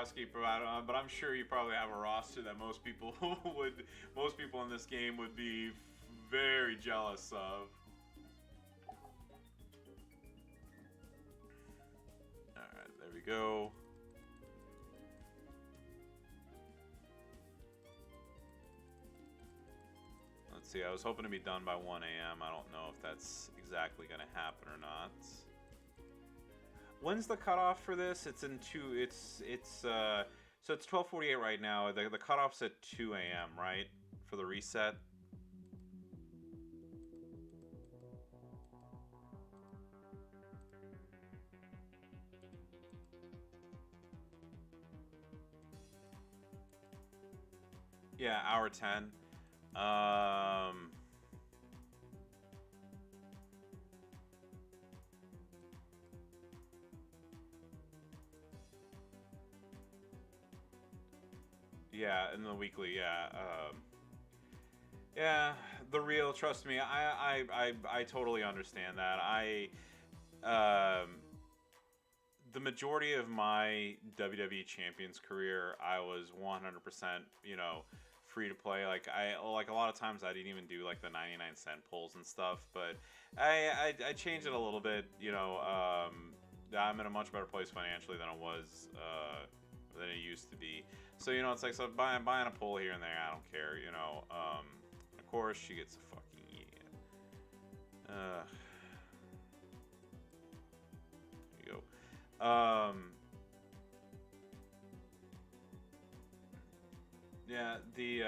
housekeeper about it, but I'm sure you probably have a roster that most people most people in this game would be very jealous of. All right, there we go. Let's see. I was hoping to be done by 1 a.m. I don't know if that's exactly going to happen or not. When's the cutoff for this? It's in two. So it's 12:48 right now. The cutoff's at 2 a.m. right for the reset. Yeah, hour 10. Yeah, in the weekly, yeah. Yeah, the real. Trust me, I totally understand that. The majority of my WWE Champions career, I was 100%, free to play. Like a lot of times I didn't even do like the 99-cent pulls and stuff, but I changed it a little bit. I'm in a much better place financially than than it used to be. So it's like buying a pull here and there. I don't care. Of course she gets a fucking idiot. There you go. Yeah, the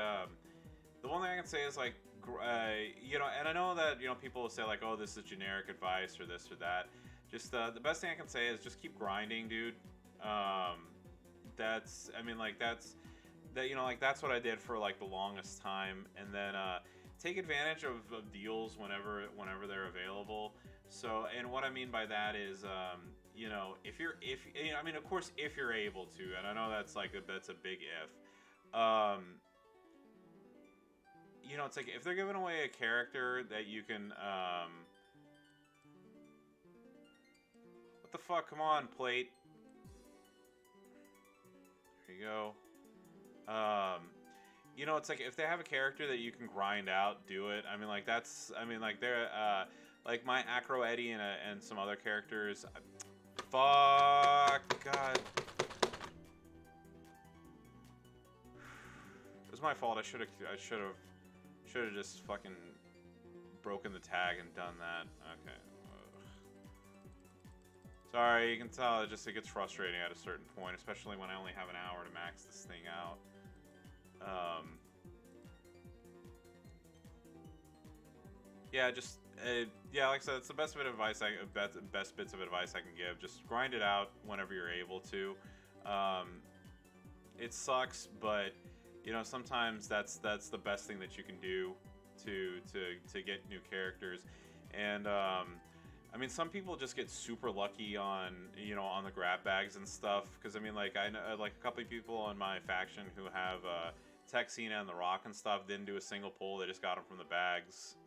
one thing I can say is like, and I know that people will say like, oh, this is generic advice or this or that. Just the best thing I can say is just keep grinding, dude. That's that's what I did for like the longest time, and then take advantage of deals whenever they're available. So, and what I mean by that is, of course, if you're able to, and I know that's a big if. It's like if they're giving away a character that you can, what the fuck? Come on, plate. There you go. It's like if they have a character that you can grind out, do it. They're like my Acro Eddie and some other characters. Fuck, God. It was my fault. I should have just fucking broken the tag and done that. Okay. Sorry, you can tell it gets frustrating at a certain point, especially when I only have an hour to max this thing out. Like I said, it's the best bit of advice best bits of advice I can give. Just grind it out whenever you're able to. It sucks, but sometimes that's the best thing that you can do to get new characters. And some people just get super lucky on the grab bags and stuff. Because I know like a couple of people in my faction who have Texina and The Rock and stuff didn't do a single pull. They just got them from the bags.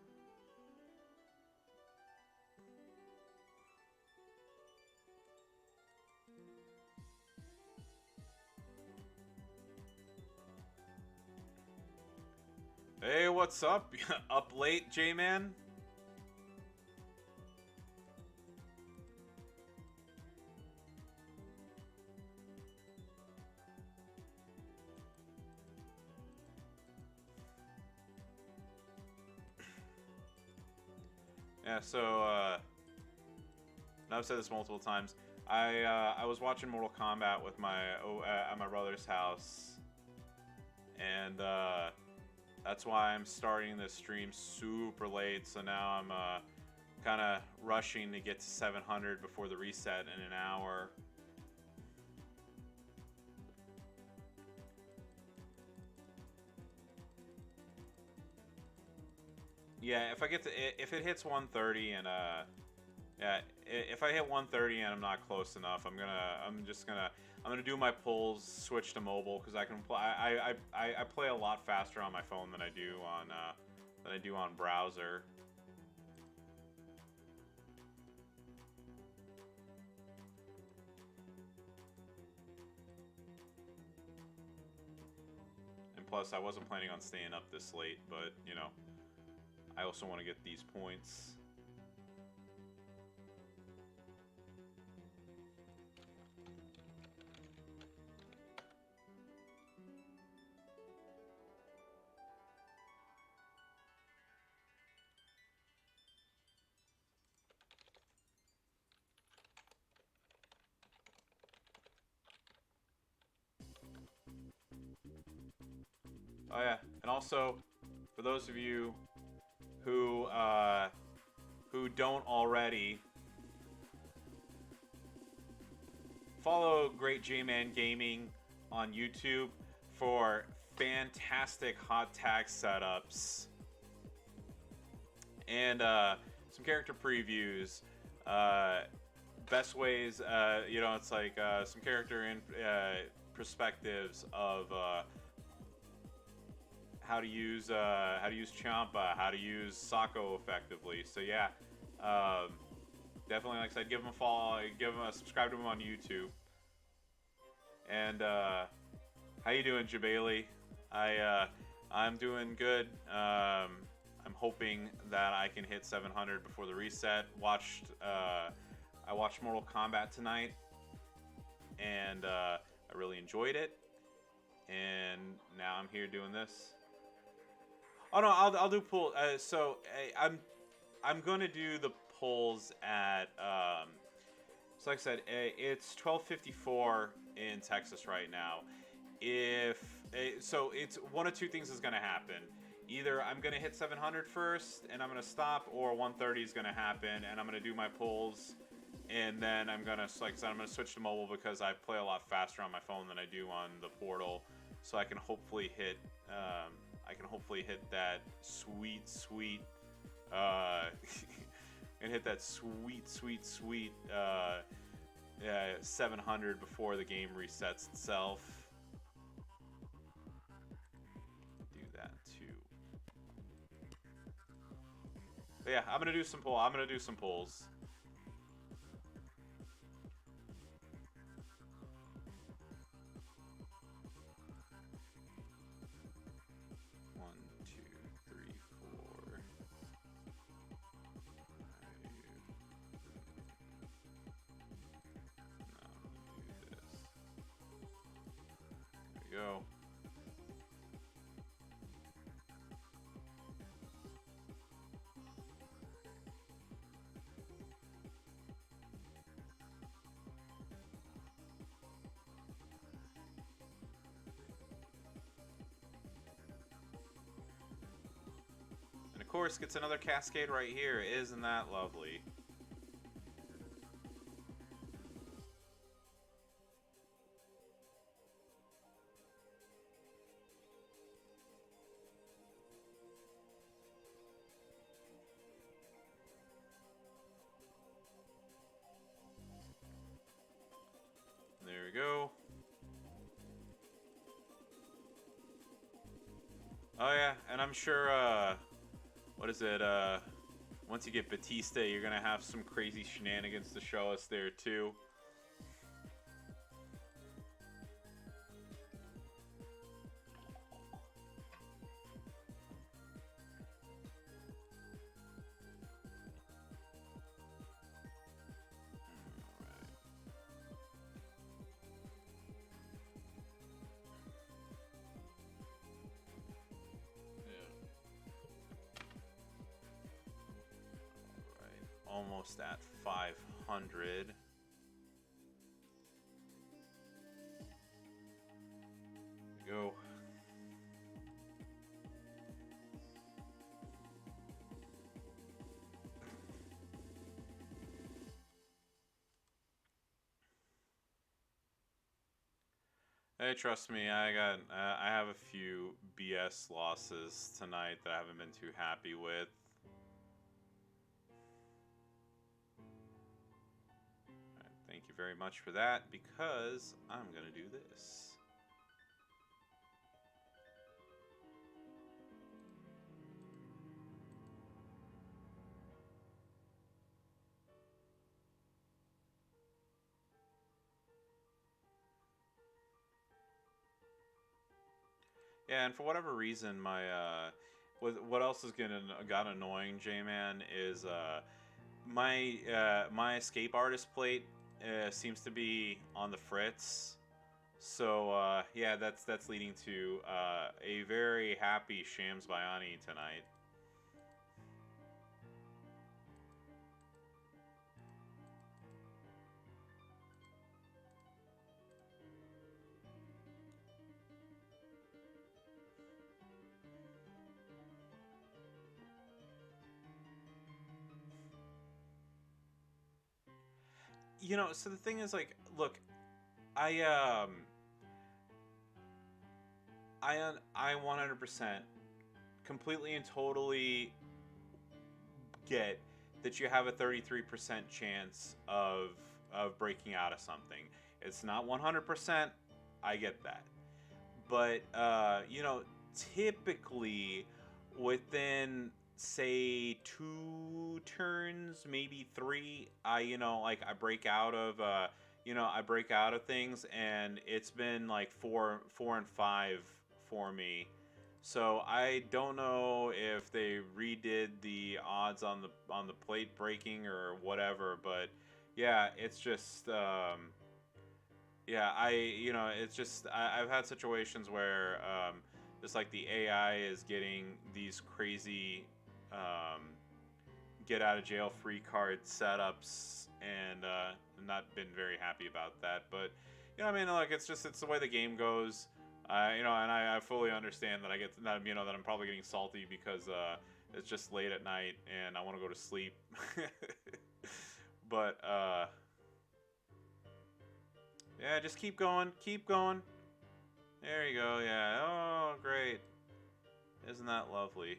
Hey, what's up? Up late, J-Man? Yeah, so, I've said this multiple times. I was watching Mortal Kombat with at my brother's house, and that's why I'm starting this stream super late. So now I'm kind of rushing to get to 700 before the reset in an hour. Yeah, if it hits 130 and if I hit 130 and I'm not close enough, I'm gonna do my pulls, switch to mobile, because I play a lot faster on my phone than I do on browser. Plus, I wasn't planning on staying up this late, but, you know, I also want to get these points. Oh yeah, and also for those of you who don't already, follow Great J-Man Gaming on YouTube for fantastic hot tag setups and some character previews. Best ways, you know, it's like some character perspectives of how to use Champa, how to use Sako effectively. So yeah, definitely, like I said, give him a follow, subscribe to him on YouTube. And how you doing, Jabali? I'm doing good. I'm hoping that I can hit 700 before the reset. I watched Mortal Kombat tonight, and I really enjoyed it. And now I'm here doing this. Oh no, I'll do pull. So I'm gonna do the pulls at. So like I said, it's 12:54 in Texas right now. So it's one of two things is gonna happen. Either I'm gonna hit 700 first and I'm gonna stop, or 130 is gonna happen and I'm gonna do my pulls, and then I'm gonna, like I said, I'm gonna switch to mobile because I play a lot faster on my phone than I do on the portal, so I can hopefully hit. That sweet, and hit that sweet 700 before the game resets itself. Do that too. But yeah, I'm gonna do some pulls. Go. And of course, gets another cascade right here. Isn't that lovely? There we go. Oh yeah, and I'm sure, what is it, once you get Batista, you're gonna have some crazy shenanigans to show us there too. Almost at 500. Go. Hey, trust me, I have a few BS losses tonight that I haven't been too happy with. Thank you very much for that, because I'm going to do this. Yeah, and for whatever reason, my what else is gonna got annoying, J Man, is my escape artist plate seems to be on the fritz. So yeah, that's leading to a very happy Shams Bayani tonight. So the thing is, like, look, I I 100% completely and totally get that you have a 33% chance of breaking out of something. It's not 100%. I get that. But typically within say 2 turns, maybe 3, I break out of I break out of things, and it's been like 4 and 5 for me. So I don't know if they redid the odds on the plate breaking or whatever, but yeah, it's just yeah, it's just I've had situations where just like the AI is getting these crazy um, get out of jail free card setups, and not been very happy about that. But I mean, like, it's the way the game goes. And I fully understand that I get that that I'm probably getting salty because it's just late at night and I want to go to sleep. But yeah, just keep going, keep going. There you go. Yeah. Oh, great. Isn't that lovely?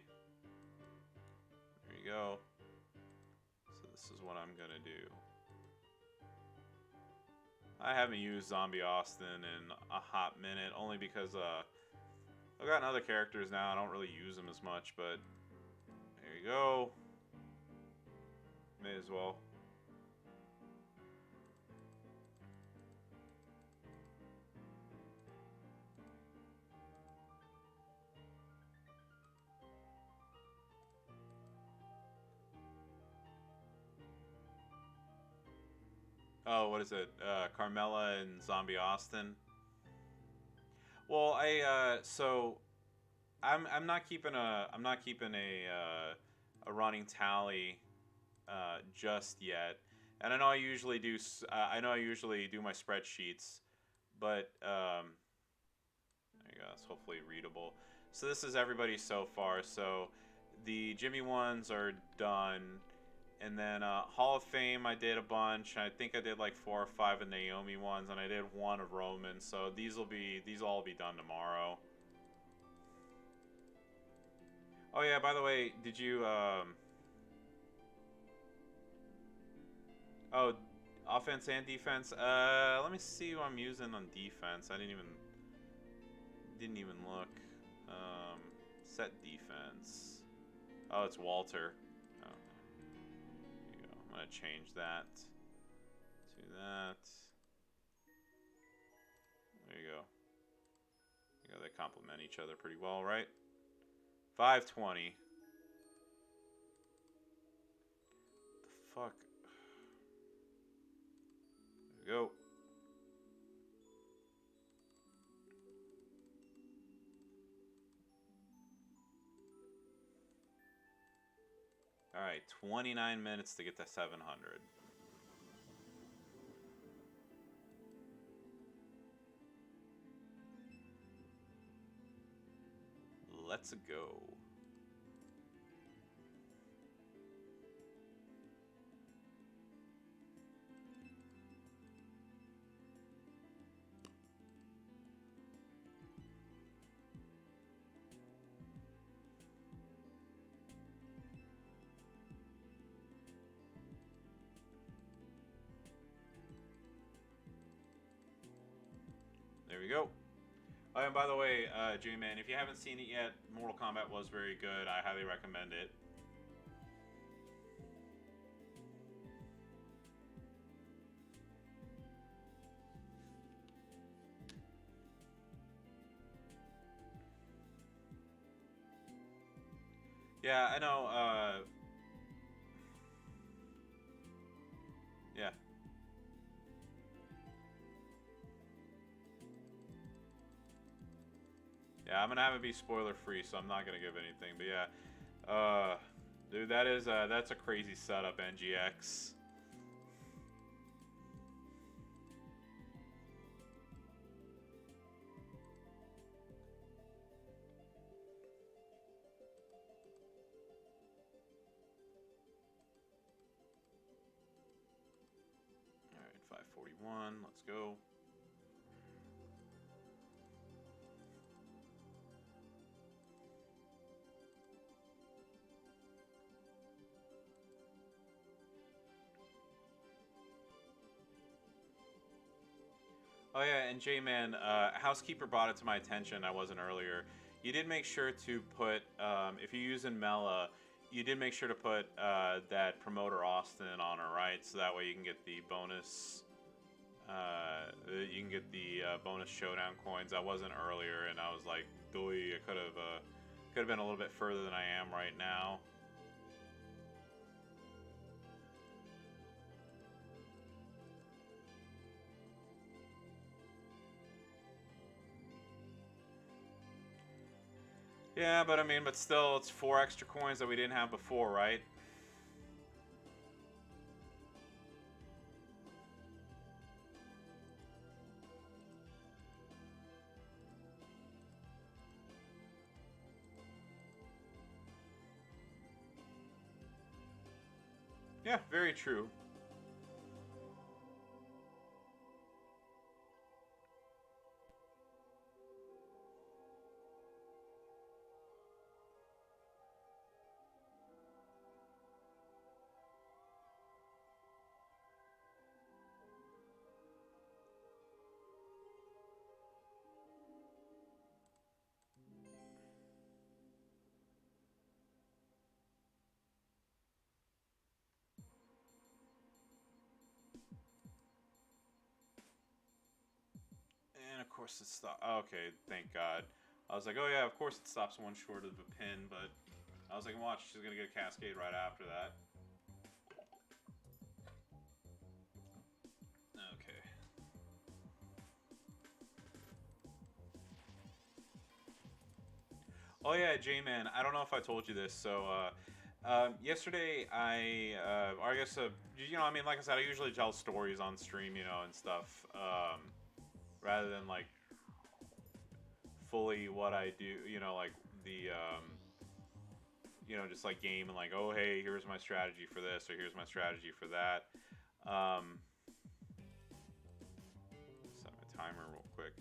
There you go. So this is what I'm gonna do. I haven't used Zombie Austin in a hot minute, only because I've gotten other characters now. I don't really use them as much, but there you go. May as well. Oh, what is it? Carmella and Zombie Austin. Well, I'm not keeping a running tally just yet, and I know I usually do. I know I usually do my spreadsheets, but there you go. It's hopefully readable. So this is everybody so far. So the Jimmy ones are done. And then Hall of Fame, I did a bunch. I think I did like 4 or 5 of Naomi ones, and I did one of Roman. So these will all be done tomorrow. Oh yeah, by the way, did you oh, offense and defense? Let me see who I'm using on defense. I didn't even look. Um, Set defense. Oh, it's Walter. Oh, there you go. I'm gonna change that to that. There you go. They complement each other pretty well, right? 520. The fuck? There we go. Alright, 29 minutes to get to 700. Let's go. There we go. Oh, and by the way, J-Man, if you haven't seen it yet, Mortal Kombat was very good. I highly recommend it. Yeah, I know. Yeah. Yeah, I'm gonna have it be spoiler free, so I'm not gonna give anything. But yeah, dude, that's a crazy setup, NGX. All right, 541. Let's go. Oh yeah, and J-Man, housekeeper brought it to my attention. I wasn't earlier. You did make sure to put, if you're using Mela, you did make sure to put that promoter Austin on her, right? So that way you can get the bonus. You can get the bonus showdown coins. I wasn't earlier, and I was like, "Doy, I could have been a little bit further than I am right now." Yeah, but I mean, but still, it's 4 extra coins that we didn't have before, right? Yeah, very true. And of course it stopped. Okay, thank God. I was like, oh yeah, of course it stops one short of a pin, but I was like, watch, she's gonna get a cascade right after that. Okay. Oh yeah, J-Man. I don't know if I told you this. So yesterday or I guess, I mean, like I said, I usually tell stories on stream, and stuff, rather than like fully what I do, like the, just like game and like, oh hey, here's my strategy for this or here's my strategy for that. Um, Set my timer real quick.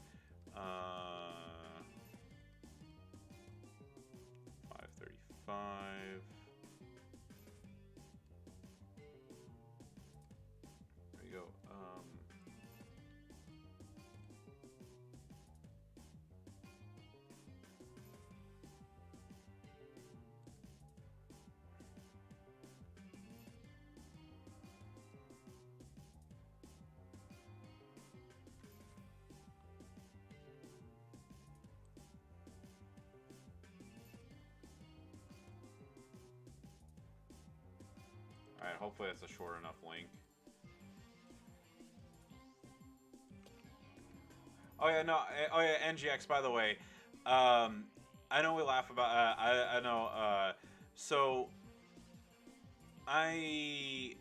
5:35. There we go. All right. Hopefully that's a short enough link. Oh yeah, no. Oh yeah, NGX. By the way, I know we laugh about. I know. So I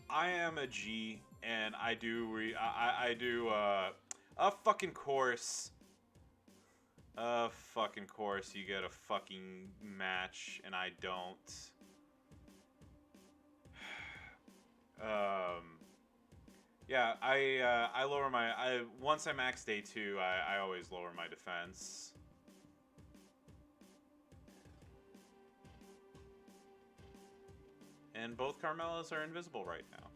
I am a G, and I do a fucking course. A fucking course. You get a fucking match, and I don't. Um. Yeah, I lower my I once I max day 2, I always lower my defense. And both Carmelas are invisible right now.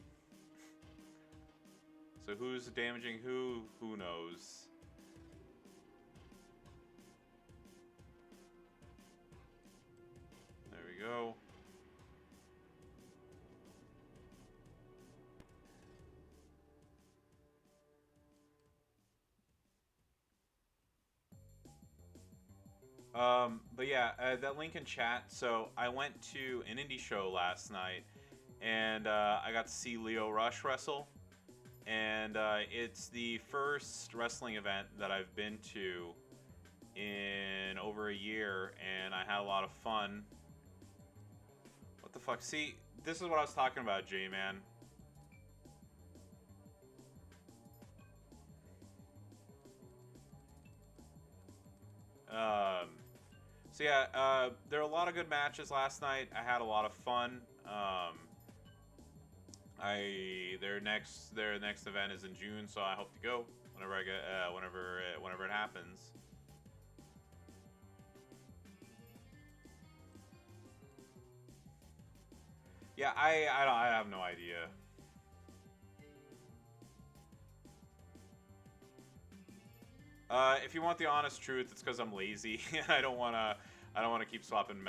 So who's damaging who? Who knows? There we go. But yeah, that link in chat. So I went to an indie show last night, and I got to see Leo Rush wrestle. And it's the first wrestling event that I've been to in over a year, and I had a lot of fun. What the fuck? See, this is what I was talking about, J-Man. Um, so yeah, there were a lot of good matches last night. I had a lot of fun. Their next event is in June, so I hope to go whenever I get whenever it happens. Yeah, I have no idea. If you want the honest truth, it's because I'm lazy. I don't wanna keep swapping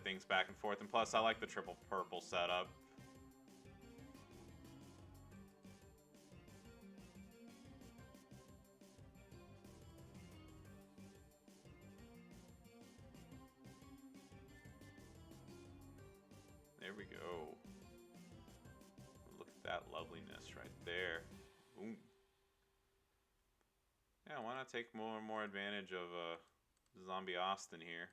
things back and forth. And plus, I like the triple purple setup. There we go. Look at that loveliness right there. Boom. Yeah, why not take more and more advantage of Zombie Austin here?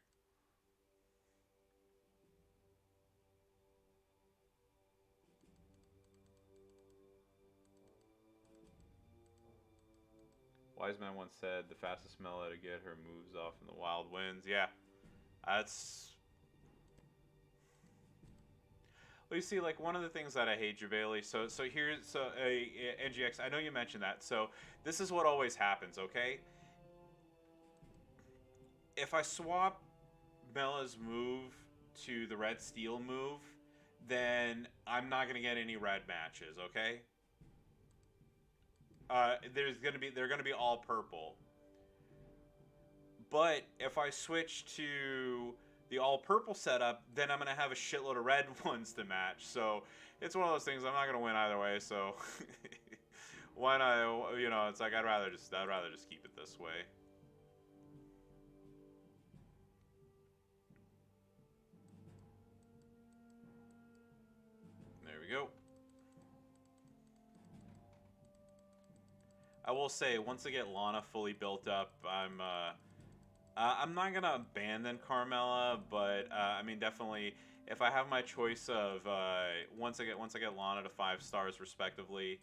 Wise man once said the fastest Mela to get her moves off in the wild winds. Yeah, that's. Well, you see, like one of the things that I hate, Javeli. So here's NGX. I know you mentioned that. So this is what always happens. Okay, if I swap Mela's move to the red steel move, then I'm not gonna get any red matches. Okay, they're gonna be all purple. But if I switch to the all purple setup, then I'm gonna have a shitload of red ones to match. So it's one of those things. I'm not gonna win either way. So why not? It's like I'd rather just keep it this way. There we go. I will say, once I get Lana fully built up, I'm not gonna abandon Carmella, but I mean, definitely, if I have my choice of once I get Lana to 5 stars respectively,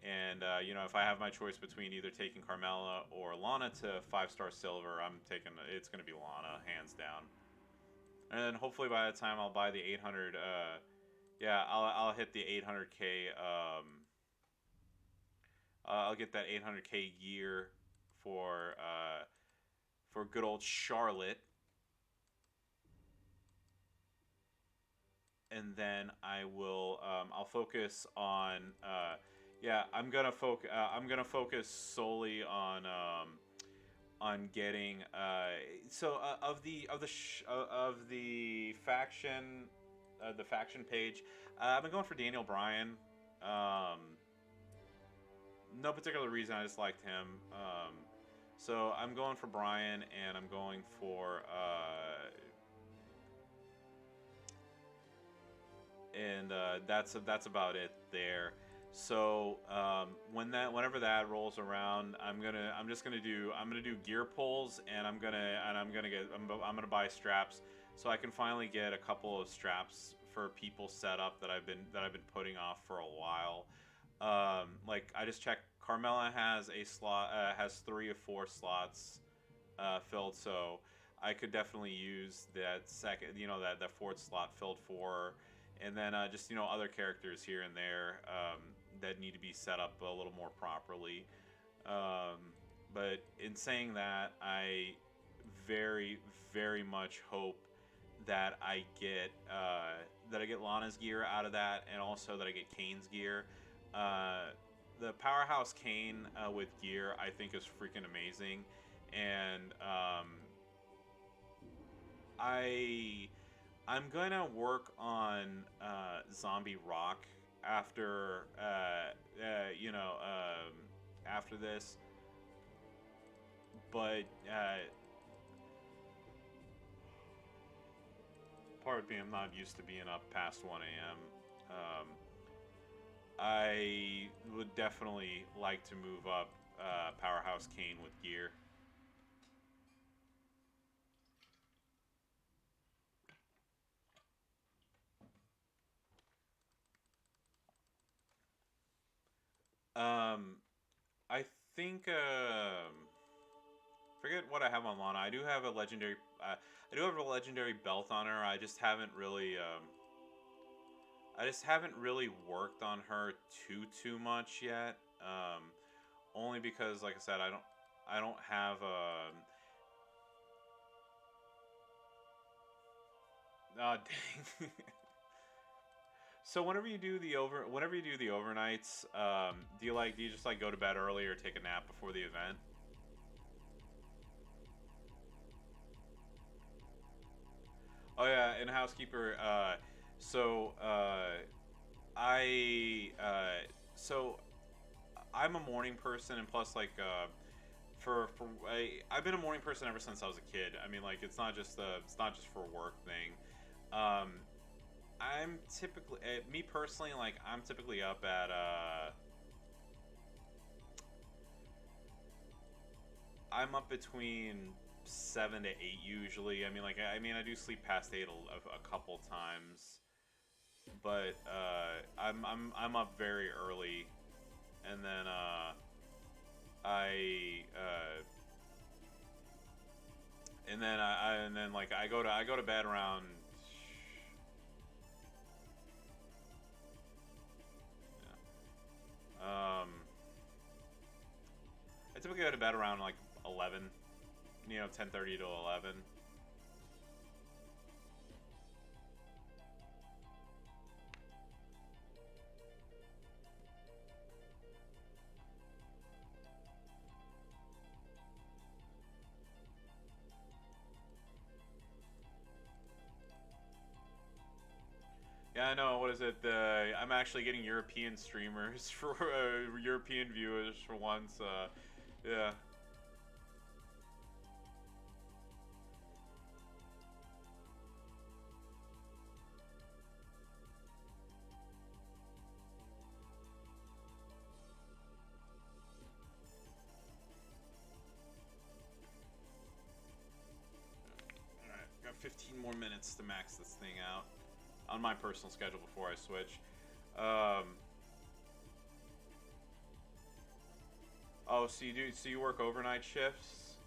and if I have my choice between either taking Carmella or Lana to 5-star silver, I'm taking it's gonna be Lana hands down. And then hopefully by the time I'll buy the 800, yeah, I'll hit the 800k. I'll get that 800k gear for for good old Charlotte, and then I'll focus on yeah, I'm gonna focus solely on getting of the faction page. I've been going for Daniel Bryan. Um, no particular reason. I just liked him. So I'm going for Bryan, and I'm going for that's about it there. So whenever that rolls around, I'm gonna do gear pulls, and I'm gonna buy straps, so I can finally get a couple of straps for people set up that I've been putting off for a while. Like I just checked, Carmella has 3 or 4 slots filled, so I could definitely use that second, that fourth slot filled for her. And then just other characters here and there that need to be set up a little more properly. Um, but in saying that, I very very much hope that I get Lana's gear out of that, and also that I get Kane's gear. Uh, the Powerhouse Kane with gear, I think, is freaking amazing, and I I'm gonna work on Zombie Rock after after this, but part of being I'm not used to being up past 1 a.m. Um, I would definitely like to move up Powerhouse Kane with gear. Um, I think forget what I have on Lana. I do have a legendary. I do have a legendary belt on her. I just haven't really worked on her too much yet. Only because, like I said, I don't have oh dang. So whenever you do the overnights, do you just like go to bed early or take a nap before the event? Oh yeah, and housekeeper. So I so I'm a morning person, and plus I've been a morning person ever since I was a kid. I mean, like it's not just for a work thing. Um, I'm typically me personally, like I'm typically up at I'm up between 7 to 8 usually. I do sleep past 8 a couple times, but I'm up very early, and then I and then like I go to bed around. Um, I typically go to bed around like 11, 10:30 to 11. Yeah, I know. What is it? I'm actually getting European streamers for European viewers for once. Yeah. All right, got 15 more minutes to max this thing out on my personal schedule before I switch. Um, oh, so you work overnight shifts?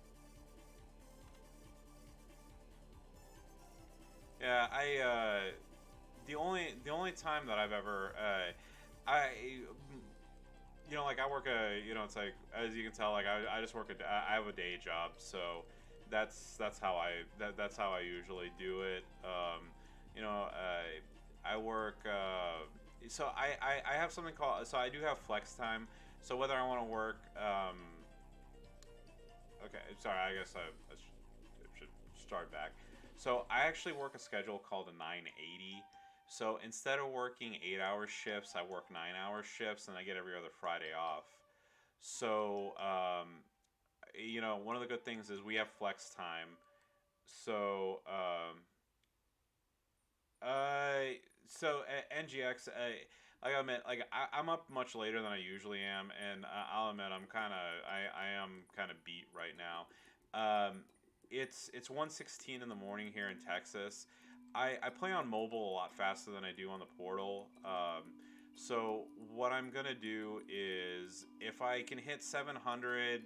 Yeah, the only time that I've ever I like I work it's like as you can tell, like I just work I have a day job, so that's how that's how I usually do it. You know, I work so I have something called, so I do have flex time. So whether I want to work okay, sorry, I should start back. So I actually work a schedule called a 980. So instead of working 8 hour shifts, I work 9 hour shifts, and I get every other Friday off. So one of the good things is we have flex time. So uh, NGX, like I admit, like I'm up much later than I usually am, and I'll admit I am kind of beat right now. It's 1:16 in the morning here in Texas. I play on mobile a lot faster than I do on the portal. So what I'm gonna do is if I can hit 700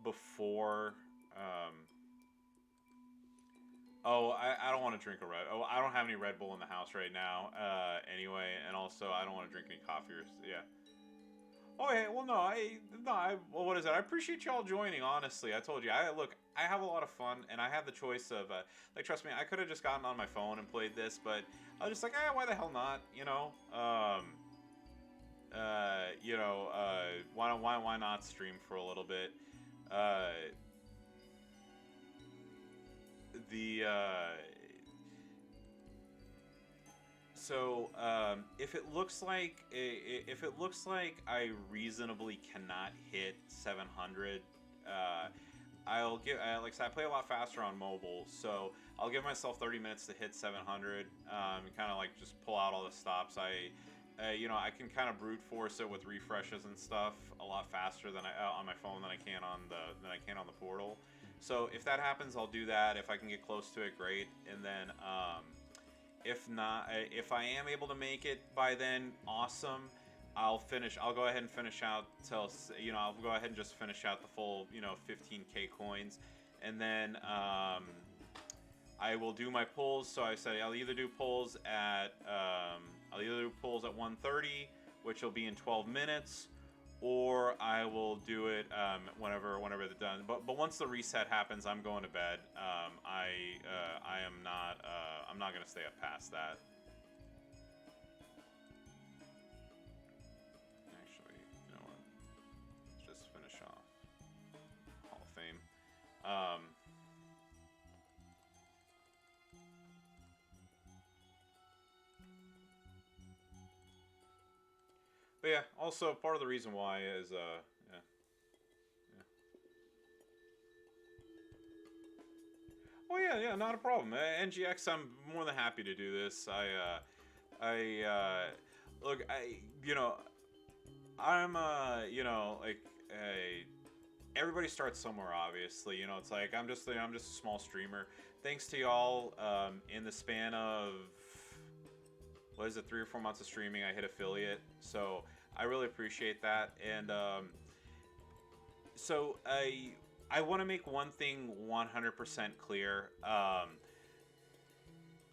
before oh, I don't want to drink a Red. Oh, I don't have any Red Bull in the house right now. Anyway, and also I don't want to drink any coffee or yeah. Oh, hey, well, well, what is that? I appreciate y'all joining. Honestly, I told you, I have a lot of fun, and I had the choice of, like, trust me, I could have just gotten on my phone and played this, but I was just like, why the hell not? Why not stream for a little bit? Uh, the So if it looks like I reasonably cannot hit 700, like I said, I play a lot faster on mobile, so I'll give myself 30 minutes to hit 700, and kind of like just pull out all the stops. I can kind of brute force it with refreshes and stuff a lot faster than on my phone than I can on the portal. So if that happens, I'll do that. If I can get close to it, great. And then if not, if I am able to make it by then, awesome. I'll go ahead and finish out till I'll go ahead and just finish out the full 15k coins, and then I will do my pulls. So I said I'll either do pulls at 1:30, which will be in 12 minutes, or I will do it whenever they're done. But once the reset happens, I'm going to bed. I'm not gonna stay up past that. Actually, you know what? Let's just finish off Hall of Fame. But yeah, also part of the reason why is yeah, yeah. Oh yeah, not a problem. NGX, I'm more than happy to do this. Look, I'm like everybody starts somewhere. Obviously, it's like I'm just a small streamer. Thanks to y'all, in the span of what is it, 3 or 4 months of streaming, I hit affiliate. So I really appreciate that. And so I want to make one thing 100% clear.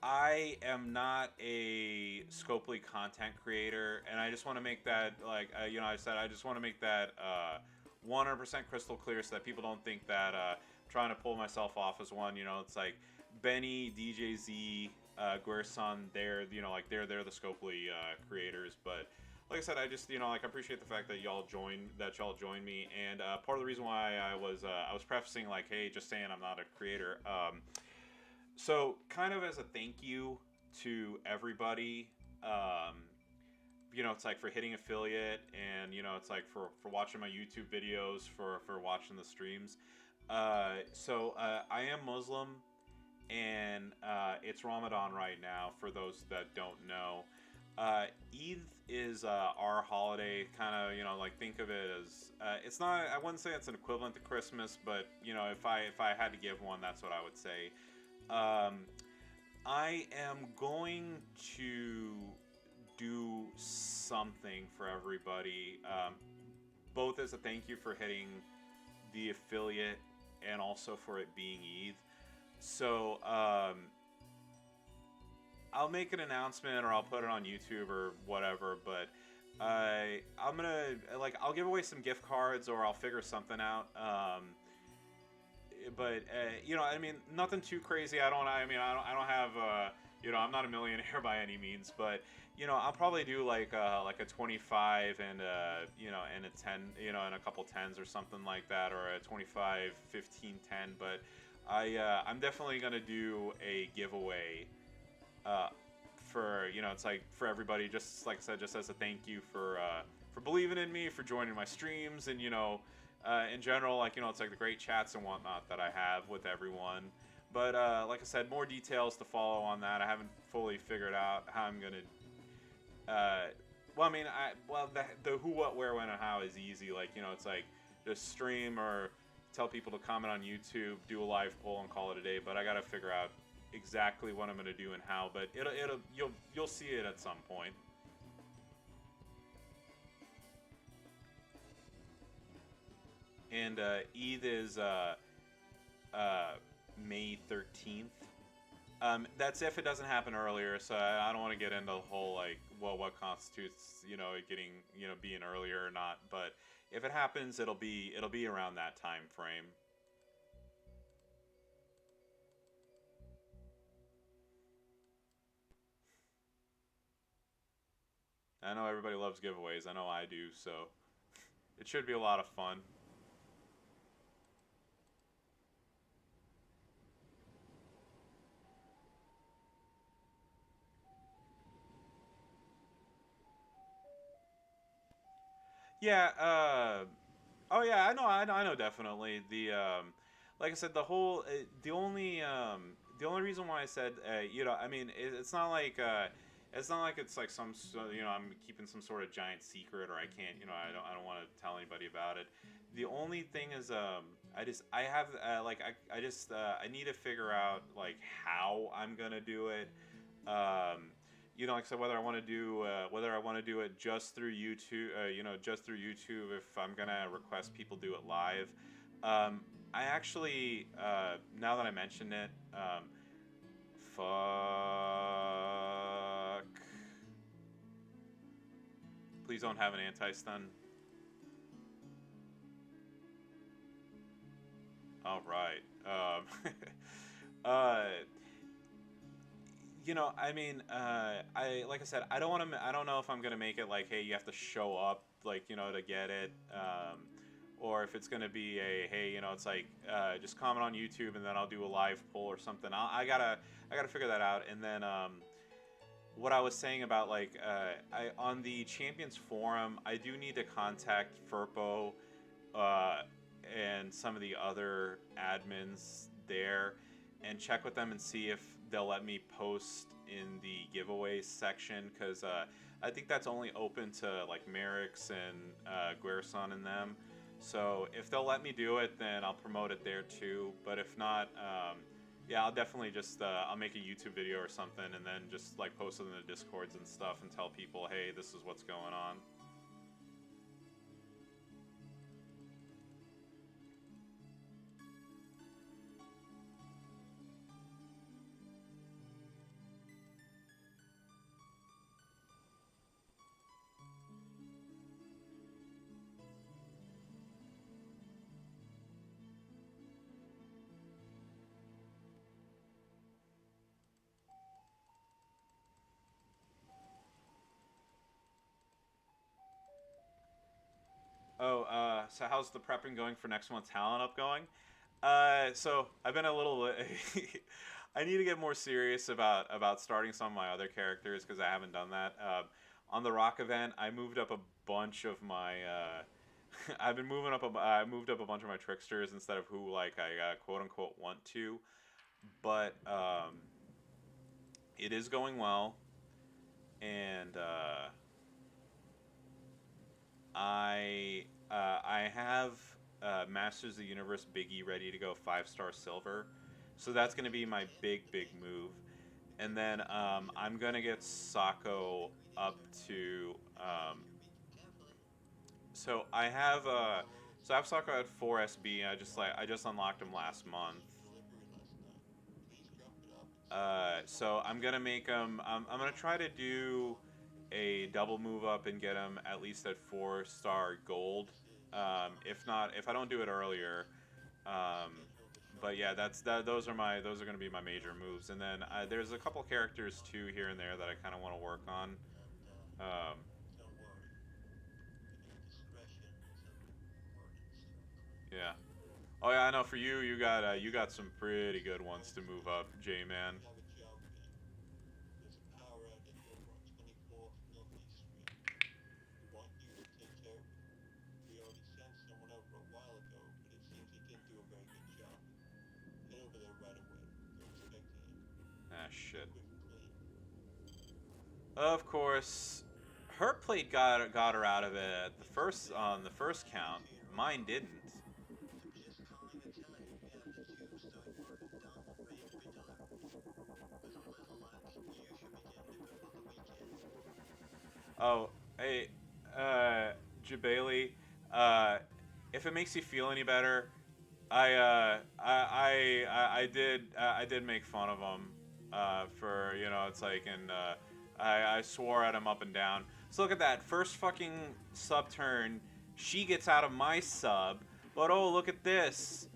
I am not a Scopely content creator, and I just want to make that I just want to make that 100% crystal clear so that people don't think that I'm trying to pull myself off as one. It's like Benny, DJZ, Guerson, they're they're the Scopely creators. But like I said, I just I appreciate the fact that y'all joined me, and part of the reason why I was prefacing like, hey, just saying I'm not a creator. So kind of as a thank you to everybody, it's like for hitting affiliate, and it's like for watching my YouTube videos, for watching the streams. I am Muslim, and it's Ramadan right now. For those that don't know, Eid is our holiday. Kind of like think of it as it's not. I wouldn't say it's an equivalent to Christmas, but if I had to give one, that's what I would say. I am going to do something for everybody, both as a thank you for hitting the affiliate and also for it being Eid. So I'll make an announcement, or I'll put it on YouTube or whatever. But I'm gonna I'll give away some gift cards, or I'll figure something out. But I mean, nothing too crazy. I don't have I'm not a millionaire by any means, but I'll probably do like a 25 and and a 10, and a couple tens or something like that, or a 25, 15, 10. But I'm definitely gonna do a giveaway for it's like for everybody, just like I said, just as a thank you for believing in me, for joining my streams, and in general, it's like the great chats and whatnot that I have with everyone. But like I said, more details to follow on that. I haven't fully figured out how I'm gonna. The who, what, where, when, and how is easy. It's like just stream or tell people to comment on YouTube, do a live poll, and call it a day. But I gotta figure out exactly what I'm gonna do and how. But you'll see it at some point. And Eid is May 13th. That's if it doesn't happen earlier. So I don't want to get into the whole what constitutes it getting being earlier or not. But if it happens, it'll be around that time frame. I know everybody loves giveaways. I know I do. So it should be a lot of fun. Yeah. Oh yeah. I know. I know. Definitely. like I said, the only reason why I said I mean it's not like it's like I'm keeping some sort of giant secret, or I can't, I don't want to tell anybody about it. The only thing is I have I just I need to figure out like how I'm gonna do it. Um, like I said, whether I want to do it just through YouTube, just through YouTube, if I'm gonna request people do it live. Um, I actually, now that I mentioned it, fuck, please don't have an anti-stun. All right. uh, I mean, I like I said, I don't want to. I don't know if I'm gonna make it like, hey, you have to show up, like to get it, or if it's gonna be a, hey, it's like just comment on YouTube and then I'll do a live poll or something. I gotta figure that out. And then what I was saying about like I on the Champions forum, I do need to contact Furpo uh, and some of the other admins there and check with them and see if they'll let me post in the giveaway section, because I think that's only open to like Merrick's and Guerson and them. So if they'll let me do it, then I'll promote it there too. But if not, yeah, I'll definitely just I'll make a YouTube video or something and then just like post it in the Discords and stuff and tell people, hey, this is what's going on. Oh, so how's the prepping going for next month's Talent Up going? So I've been a little. I need to get more serious about starting some of my other characters because I haven't done that. On the Rock event, I moved up a bunch of my. I've been moving up. I moved up a bunch of my tricksters instead of who like I quote unquote want to, but it is going well, and I have Masters of the Universe Biggie ready to go 5-star silver, so that's going to be my big move, and then I'm gonna get Sako up to so I have Sako at 4 SB. I just unlocked him last month. So I'm gonna make him. I'm gonna try to do a double move up and get him at least at 4-star gold. If not, if I don't do it earlier, um, but yeah, those are gonna be my major moves. And then there's a couple characters too here and there that I kind of want to work on. Um, yeah. Oh yeah, I know. For you, you got some pretty good ones to move up, J man. Ah shit. Of course, her plate got her out of it at the first on the first count. Mine didn't. Oh, hey, Jabali, uh, if it makes you feel any better, I did make fun of him, for it's like, and I swore at him up and down. So look at that first fucking sub turn, she gets out of my sub, but oh look at this,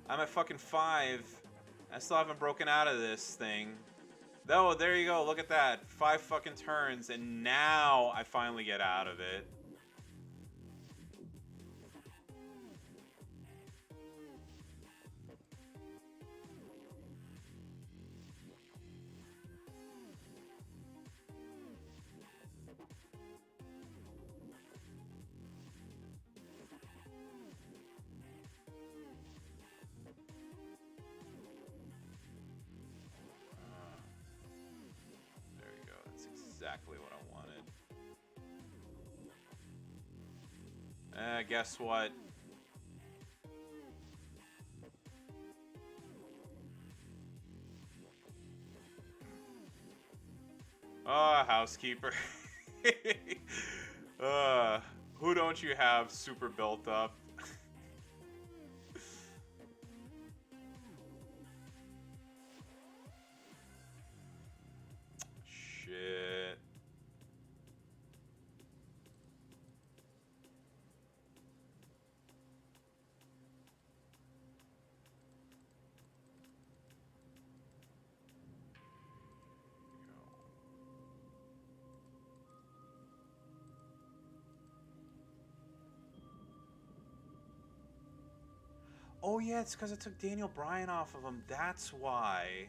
I'm at fucking 5. I still haven't broken out of this thing. Oh, there you go. Look at that. 5 fucking turns, and now I finally get out of it. Guess what? Oh, housekeeper. uh, who don't you have super built up? Shit. Oh yeah, it's because it took Daniel Bryan off of him. That's why.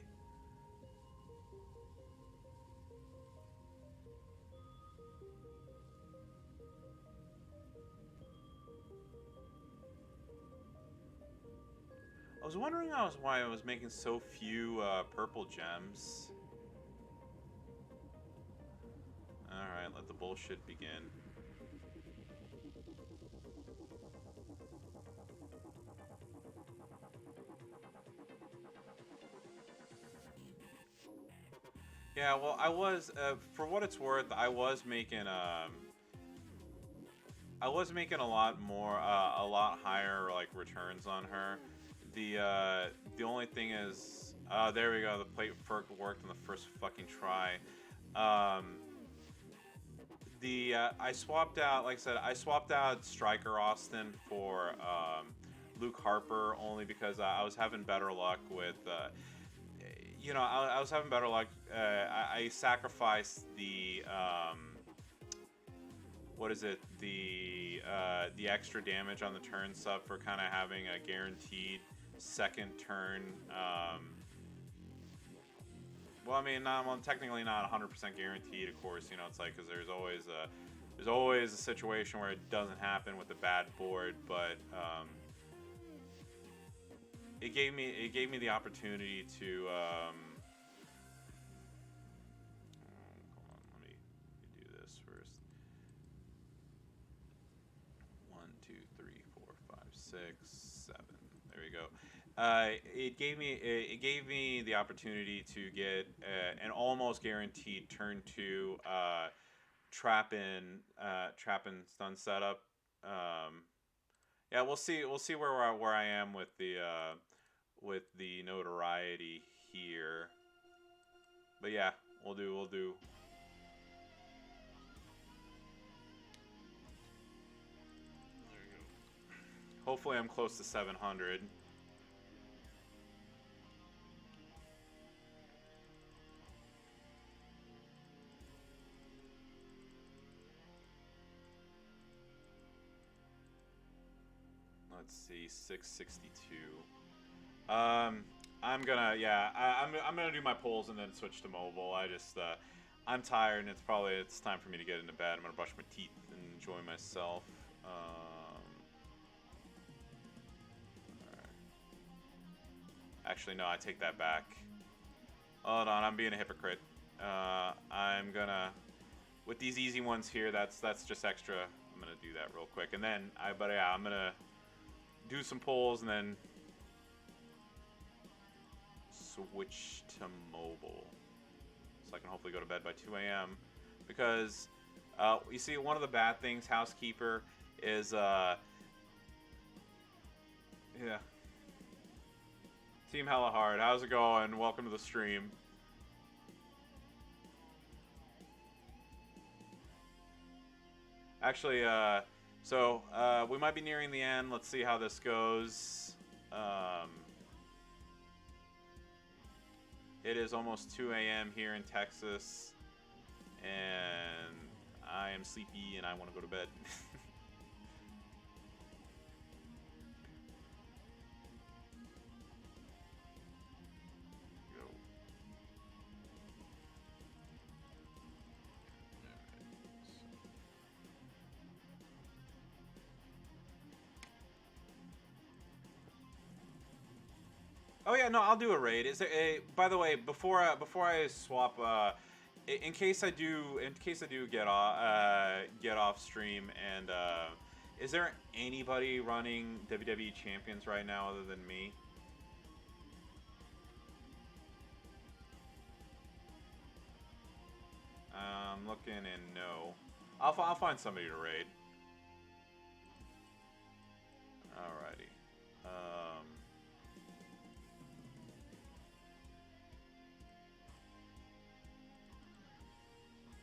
I was wondering why I was making so few purple gems. Alright, let the bullshit begin. Yeah, well, I was, for what it's worth, I was making a lot more, a lot higher, like, returns on her. The only thing is, there we go, the plate worked on the first fucking try. I swapped out, like I said, I swapped out Striker Austin for, Luke Harper, only because I was having better luck with, I was having better luck. I sacrificed the what is it? The extra damage on the turn sub for kind of having a guaranteed second turn. Well, I mean, well, technically not 100% guaranteed, of course. You know, it's like because there's always a situation where it doesn't happen with a bad board, but it gave me the opportunity to hold on, let me do this first. 1, 2, 3, 4, 5, 6, 7. There we go. It gave me the opportunity to get an almost guaranteed turn 2 trap in stun setup. Yeah, we'll see where I am with the notoriety here. But yeah, we'll do. There we go. Hopefully I'm close to 700. Let's see, 662. I'm gonna I'm gonna do my polls and then switch to mobile. I'm tired and it's time for me to get into bed. I'm gonna brush my teeth and enjoy myself. Actually, no, I take that back. Hold on, I'm being a hypocrite. I'm gonna, with these easy ones here, that's just extra. I'm gonna do that real quick, and then I'm gonna do some polls and then switch to mobile, so I can hopefully go to bed by 2 a.m. Because you see, one of the bad things, housekeeper, is yeah. Team Hella Hard, how's it going? Welcome to the stream. Actually, so we might be nearing the end. Let's see how this goes. It is almost 2 a.m. here in Texas, and I am sleepy and I want to go to bed. Oh yeah, no, I'll do a raid. Is there a, by the way, before I swap, in case I do get off stream Is there anybody running WWE Champions right now other than me? I'm looking and no. I'll find somebody to raid. Alrighty. There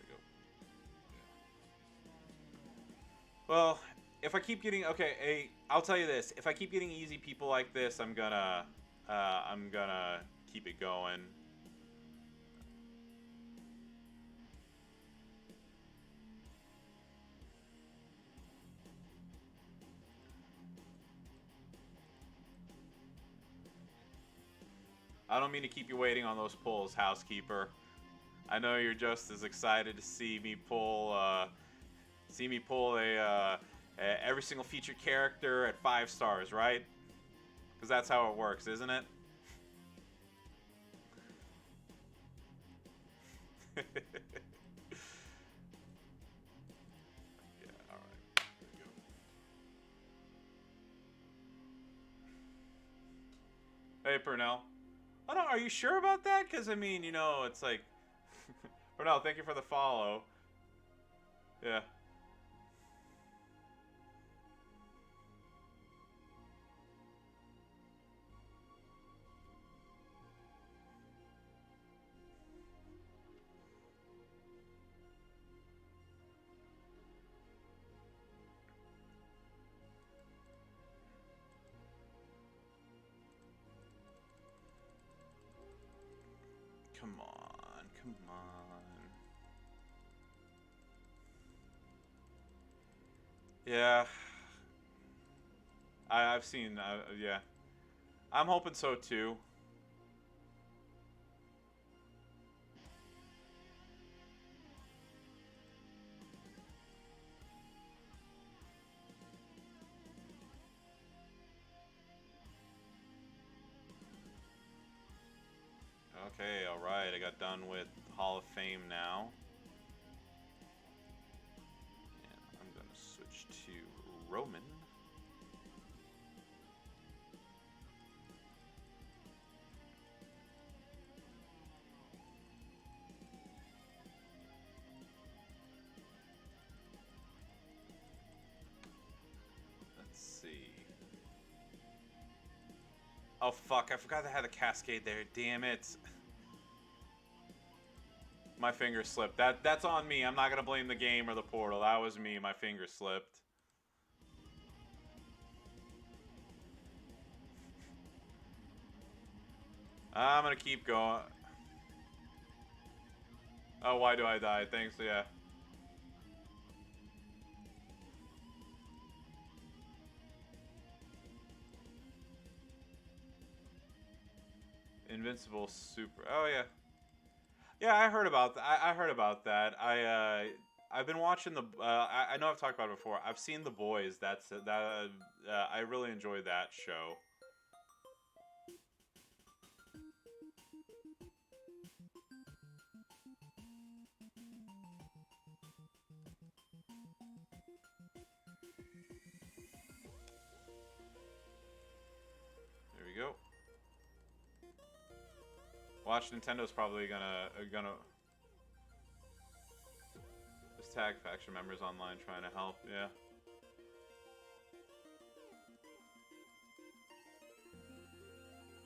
we go. Well, if I keep getting I'll tell you this: if I keep getting easy people like this, I'm gonna keep it going. I don't mean to keep you waiting on those pulls, housekeeper. I know you're just as excited to see me pull a every single featured character at 5 stars, right? Because that's how it works, isn't it? Yeah, all right. There we go. Hey, Purnell. Oh, no, are you sure about that? Because, I mean, you know, it's like... Purnell, thank you for the follow. Yeah. Come on, come on. Yeah. I've seen, yeah. I'm hoping so too. Okay, alright, I got done with Hall of Fame now. And I'm gonna switch to Roman. Let's see. Oh fuck, I forgot I had a cascade there, damn it. My finger slipped. That's on me. I'm not gonna blame the game or the portal. That was me. My finger slipped. I'm gonna keep going. Oh, why do I die? Thanks, yeah. Invincible super. Oh yeah. Yeah, I heard about that. I heard about that. I've been watching the. I know I've talked about it before. I've seen The Boys. I really enjoyed that show. There we go. Watch Nintendo's probably gonna. Just tag faction members online trying to help. Yeah.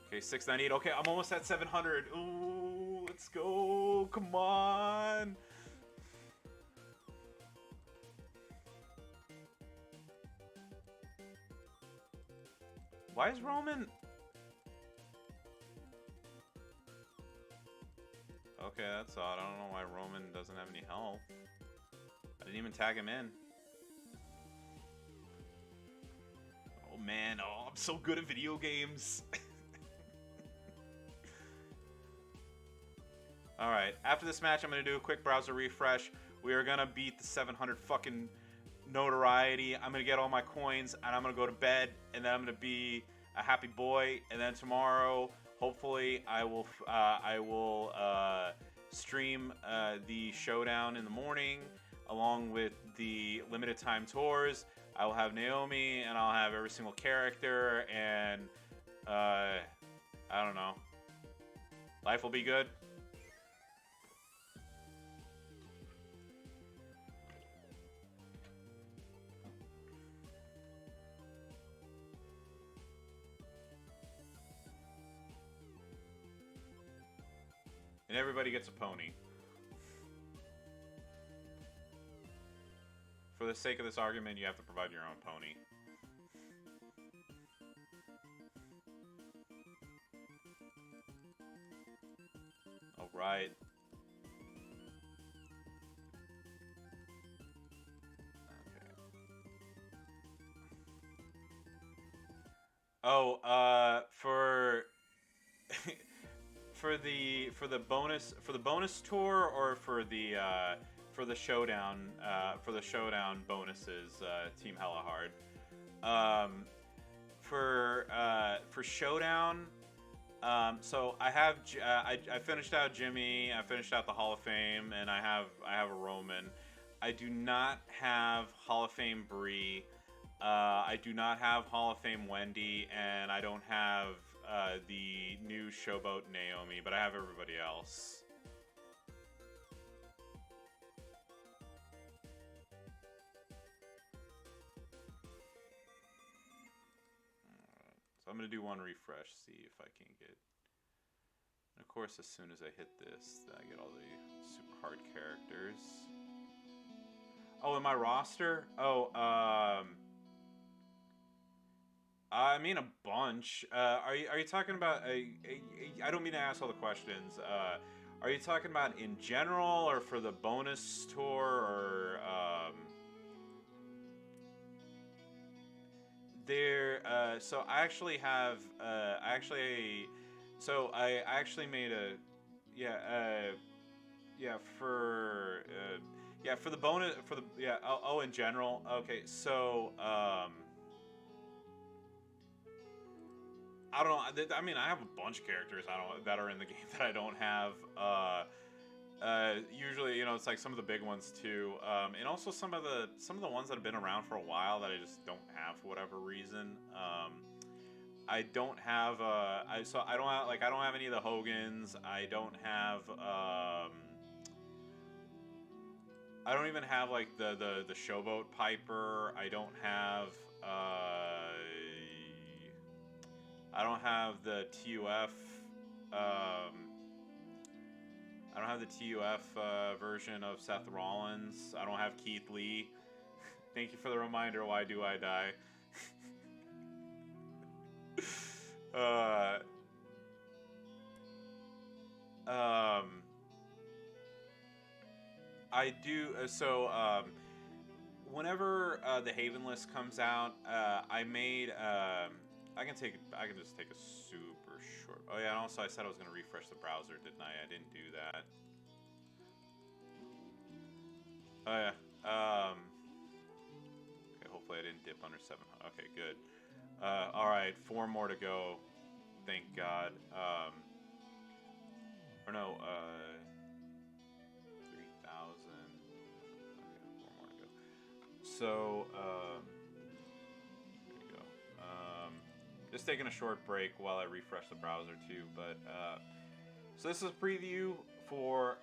Okay, 698. Okay, I'm almost at 700. Ooh, let's go. Come on. Why is Roman... Okay, that's odd. I don't know why Roman doesn't have any health. I didn't even tag him in. Oh man, oh, I'm so good at video games. Alright, after this match, I'm going to do a quick browser refresh. We are going to beat the 700 fucking notoriety. I'm going to get all my coins, and I'm going to go to bed, and then I'm going to be a happy boy. And then tomorrow, hopefully, I will stream the Showdown in the morning, along with the limited time tours. I will have Naomi, and I'll have every single character, and I don't know. Life will be good. And everybody gets a pony. For the sake of this argument, you have to provide your own pony. Alright. Okay. Oh, for for the bonus tour, or for the showdown bonuses, Team Hella Hard. For showdown, so I finished out Jimmy, I finished out the Hall of Fame, and I have a Roman. I do not have Hall of Fame Bree. I do not have Hall of Fame Wendy, and I don't have the new Showboat Naomi, but I have everybody else. So I'm going to do one refresh, see if I can get... And of course, as soon as I hit this, I get all the super hard characters. Oh, in my roster? Oh, I mean a bunch. Are you talking about... I don't mean to ask all the questions. Are you talking about in general, or for the bonus tour, or... So I actually have, so I actually made a, for the bonus, in general, okay, so, I don't know, I mean, I have a bunch of characters that are in the game that I don't have, usually, it's like some of the big ones too, and also some of the ones that have been around for a while that I just don't have for whatever reason. I don't have I don't have any of the Hogans. I don't have I don't even have like the Showboat Piper. I don't have the TUF I don't have the TUF version of Seth Rollins. I don't have Keith Lee. Thank you for the reminder. Why do I die? I do. Whenever the Haven list comes out, I made. I can just take a super short. Oh yeah, and also I said I was gonna refresh the browser, didn't I? I didn't do that. Oh yeah. Okay, hopefully I didn't dip under 700. Okay, good. All right, 4 more to go. Thank God. Or no. 3,000. Okay, 4 more to go. So. There you go. Just taking a short break while I refresh the browser too. But so this is a preview for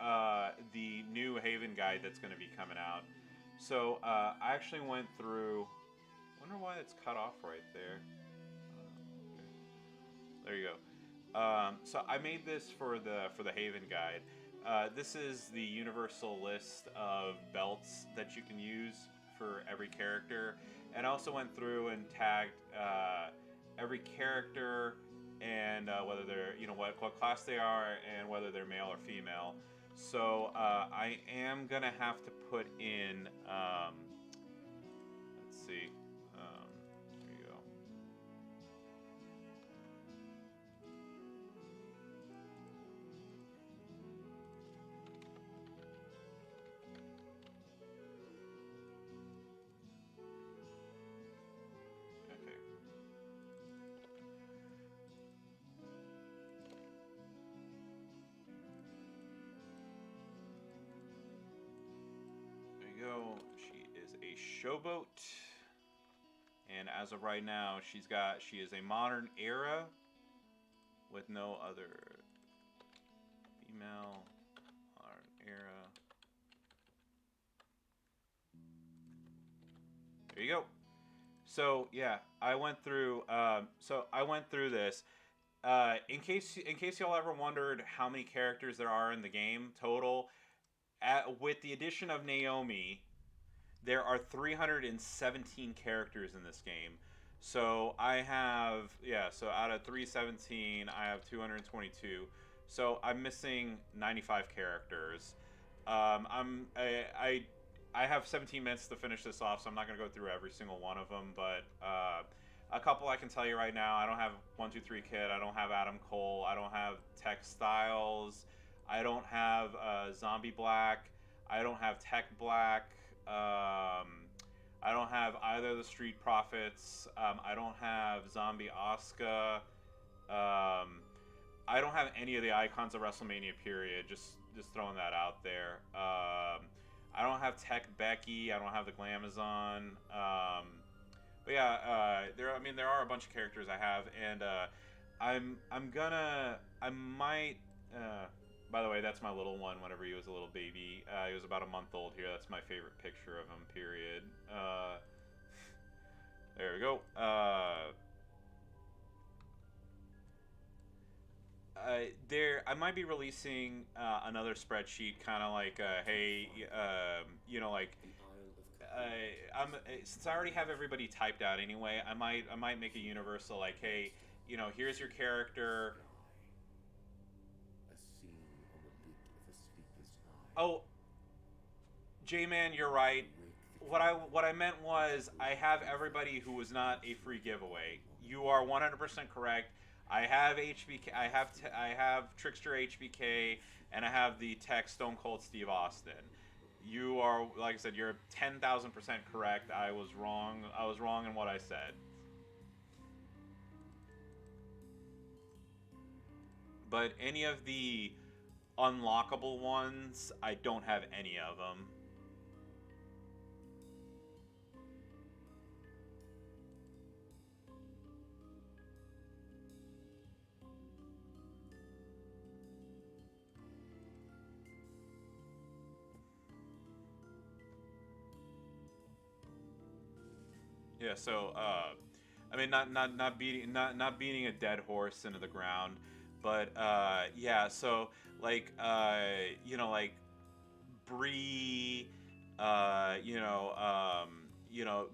the new Haven guide that's going to be coming out. So I actually went through. Wonder why it's cut off right there. Okay. There you go. So I made this for the Haven guide. This is the universal list of belts that you can use for every character, and I also went through and tagged every character and whether they're what class they are and whether they're male or female. So I am gonna have to put in. Let's see. There you go. Okay. There you go. She is a Showboat. as of right now, she is a modern era with no other female modern era. There you go. So yeah, I went through. I went through this. In case y'all ever wondered how many characters there are in the game total, with the addition of Naomi, there are 317 characters in this game. So I have, yeah, so out of 317, I have 222. So I'm missing 95 characters. I have 17 minutes to finish this off, so I'm not going to go through every single one of them. But a couple I can tell you right now. I don't have 123 Kid. I don't have Adam Cole. I don't have Textiles. I don't have Zombie Black. I don't have Tech Black. I don't have either of the Street Profits. I don't have Zombie Asuka. I don't have any of the icons of WrestleMania. Period. Just throwing that out there. I don't have Tech Becky. I don't have the Glamazon. But yeah, there are a bunch of characters I have, and I might. By the way, that's my little one. Whenever he was a little baby, he was about a month old here. That's my favorite picture of him. Period. There we go. I might be releasing another spreadsheet, kind of like, hey, like, since I already have everybody typed out anyway, I might make a universal, like, hey, here's your character. Oh, J-Man, you're right. What I meant was I have everybody who was not a free giveaway. You are 100% correct. I have HBK. I have Trickster HBK, and I have the Tech Stone Cold Steve Austin. You are, like I said, you're 10,000% correct. I was wrong. I was wrong in what I said. But any of the unlockable ones, I don't have any of them. Yeah, so not beating a dead horse into the ground, but yeah, so like like Bree,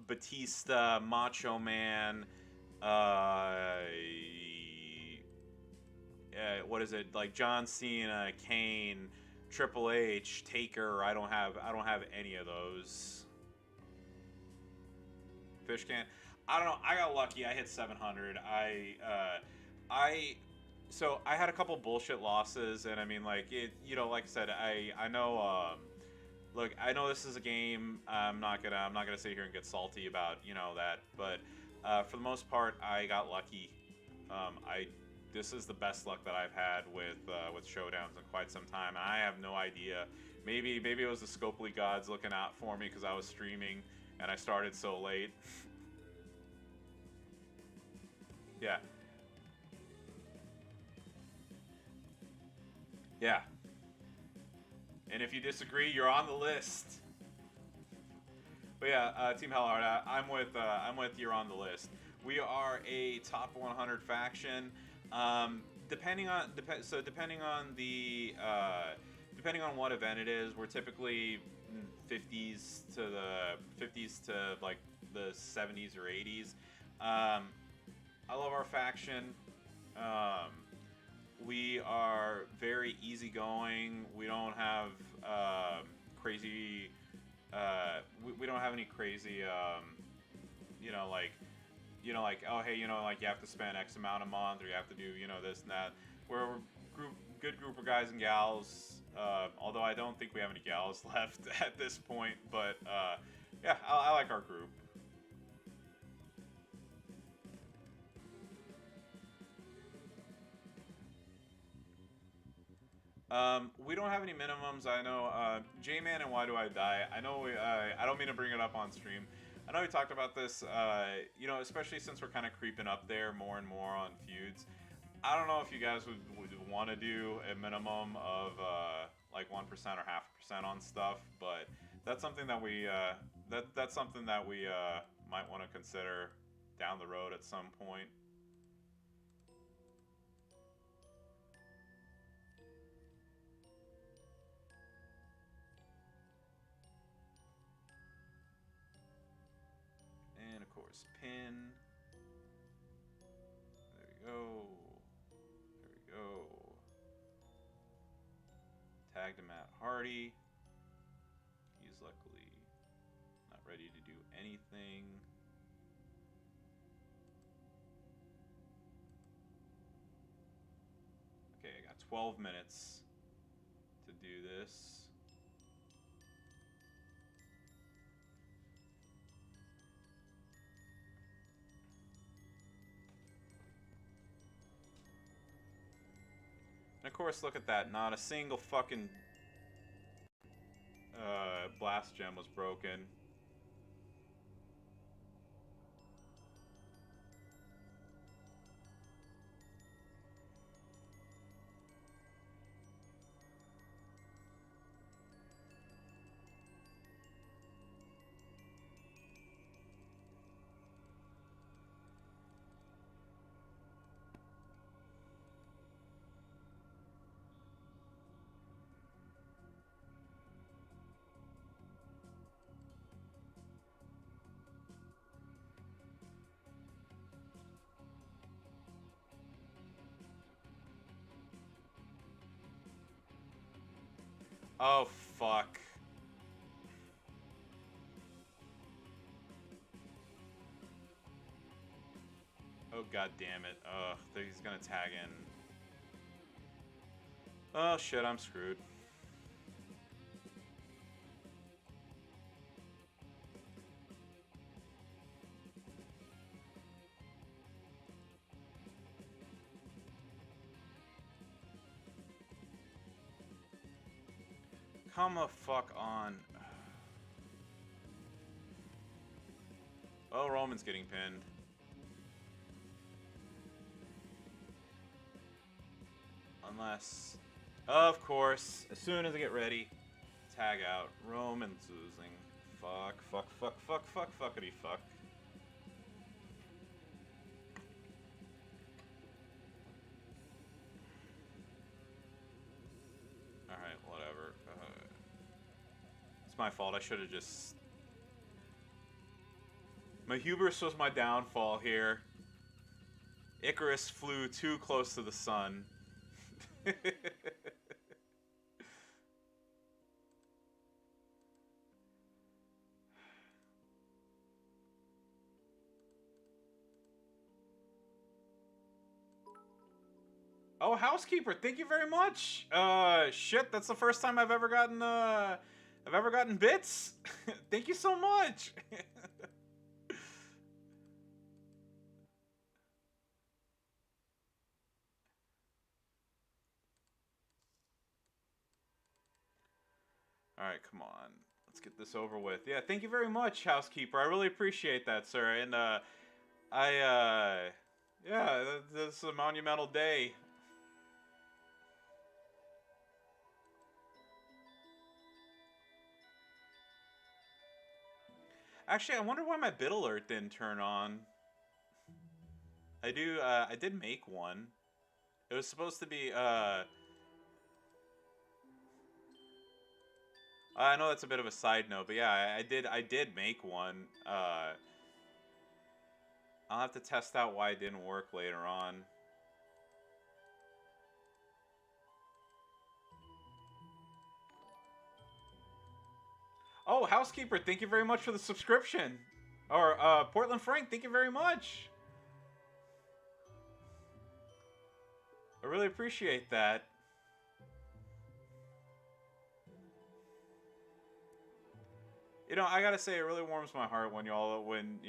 Batista, Macho Man, what is it, like John Cena, Kane, Triple H, Taker. I don't have any of those. Fish can. I don't know. I got lucky. I hit 700. I so I had a couple bullshit losses, and I mean, like like I said, I know. Look, I know this is a game. I'm not gonna sit here and get salty about that, but for the most part, I got lucky. I This is the best luck that I've had with showdowns in quite some time, and I have no idea. Maybe it was the Scopely gods looking out for me because I was streaming and I started so late. Yeah. Yeah. And if you disagree, you're on the list. But yeah, Team Hellheart, I'm with you're on the list. We are a top 100 faction. Depending on what event it is, we're typically 50s to like the 70s or 80s. I love our faction. We are very easygoing. We don't have crazy. We don't have any crazy. Like oh hey, like you have to spend X amount a month, or you have to do this and that. We're a good group of guys and gals. Although I don't think we have any gals left at this point, but yeah, I like our group. We don't have any minimums. I know, J-Man and Why Do I Die? I know I don't mean to bring it up on stream. I know we talked about this, you know, especially since we're kind of creeping up there more and more on feuds. I don't know if you guys would want to do a minimum of like 1% or 0.5% on stuff, but that's something that that's something that we might want to consider down the road at some point. And of course, pin. There we go. There we go. Tag to Matt Hardy. He's luckily not ready to do anything. Okay, I got 12 minutes to do this. And of course, look at that. Not a single fucking blast gem was broken. Oh, fuck. Oh, god damn it. Ugh, he's gonna tag in. Oh, shit, I'm screwed. Come the fuck on. Oh, Roman's getting pinned. Unless... Of course, as soon as I get ready, tag out. Roman's losing. Fuck, fuck, fuck, fuck, fuck, fuckity fuck. Alright, whatever. It's my fault. I should have just... My hubris was my downfall here. Icarus flew too close to the sun. Oh, housekeeper, thank you very much. Shit, that's the first time I've ever gotten bits. Thank you so much. All right, come on. Let's get this over with. Yeah, thank you very much, housekeeper. I really appreciate that, sir. And yeah, this is a monumental day. Actually, I wonder why my bit alert didn't turn on. I did make one. It was supposed to be, I know that's a bit of a side note, but yeah, I did make one. I'll have to test out why it didn't work later on. Oh, housekeeper, thank you very much for the subscription. Or, Portland Frank, thank you very much. I really appreciate that. You know, I gotta say, it really warms my heart when you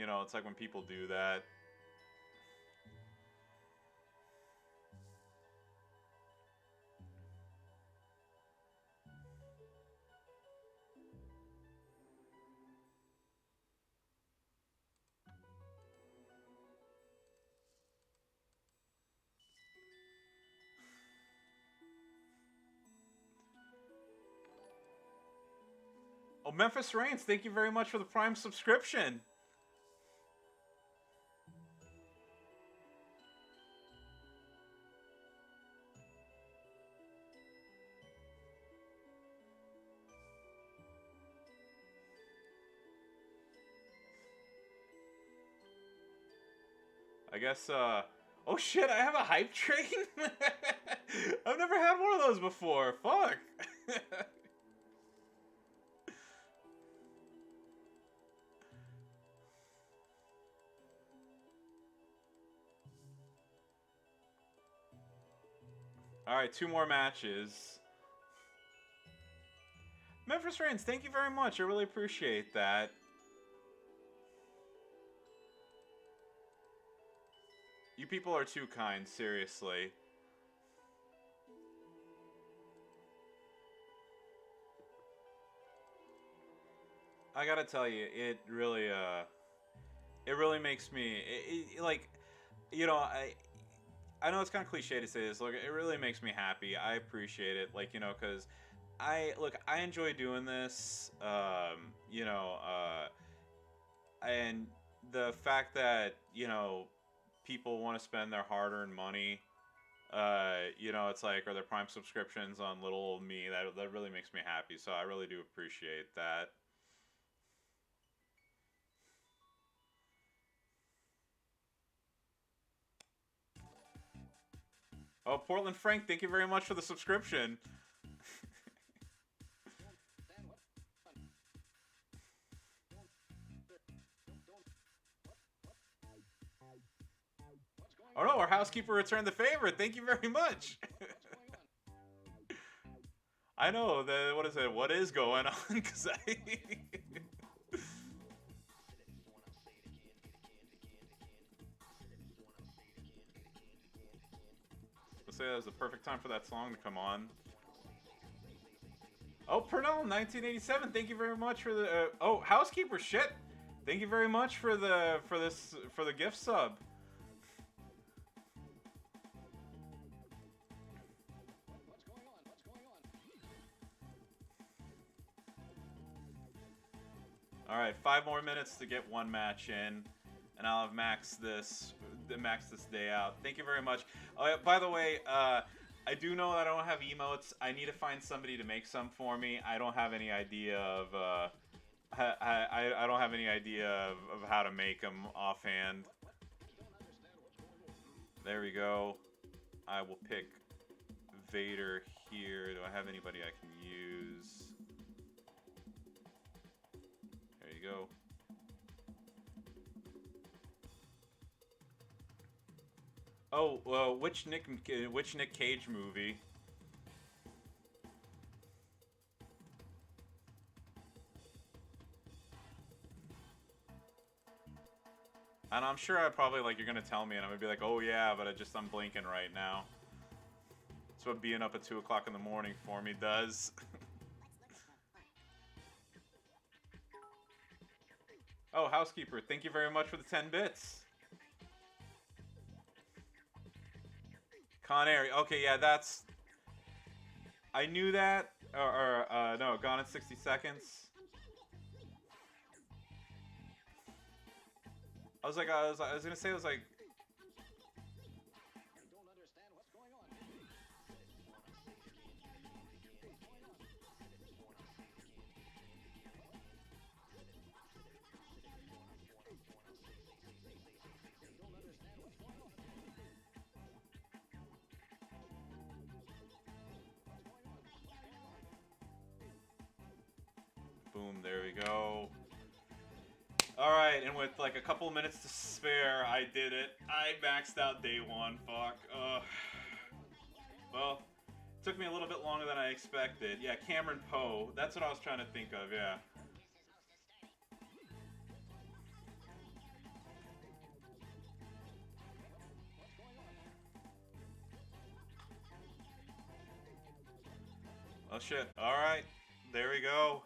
know, it's like when people do that. Oh, Memphis Reigns, thank you very much for the Prime subscription. I guess, oh shit, I have a hype train? I've never had one of those before. Fuck. Alright, 2 more matches. Memphis Reigns, thank you very much. I really appreciate that. You people are too kind, seriously. I gotta tell you, it really makes me, like, you know, I know it's kind of cliche to say this. Look, it really makes me happy. I appreciate it, like, you know, because I enjoy doing this, you know, and the fact that, you know, people want to spend their hard-earned money, you know, it's like, or their Prime subscriptions on little old me, that really makes me happy. So I really do appreciate that. Oh, Portland Frank, thank you very much for the subscription. Oh no, our housekeeper returned the favor. Thank you very much. I know, what is it? What is going on? Because let's say that was the perfect time for that song to come on. Oh, Pernell, 1987. Thank you very much for the. Oh, housekeeper, shit. Thank you very much for the gift sub. All right, 5 more minutes to get 1 match in, and I'll have maxed this day out. Thank you very much. By the way, I do know that I don't have emotes. I need to find somebody to make some for me. I don't have any idea of I don't have any idea of how to make them offhand. There we go. I will pick Vader here. Do I have anybody I can use? There you go. Oh, well, which Nick Cage movie? And I'm sure you're gonna tell me, and I'm gonna be like, oh yeah, but I'm blinking right now. That's what being up at 2 o'clock in the morning for me does. Oh, housekeeper, thank you very much for the 10 bits. Con Air. Okay, yeah, that's... I knew that. No, Gone in 60 Seconds. I was gonna say, boom, there we go. Alright, and with like a couple of minutes to spare, I did it. I maxed out day 1, fuck. Well, it took me a little bit longer than I expected. Yeah, Cameron Poe, that's what I was trying to think of, yeah. Oh shit, alright, there we go.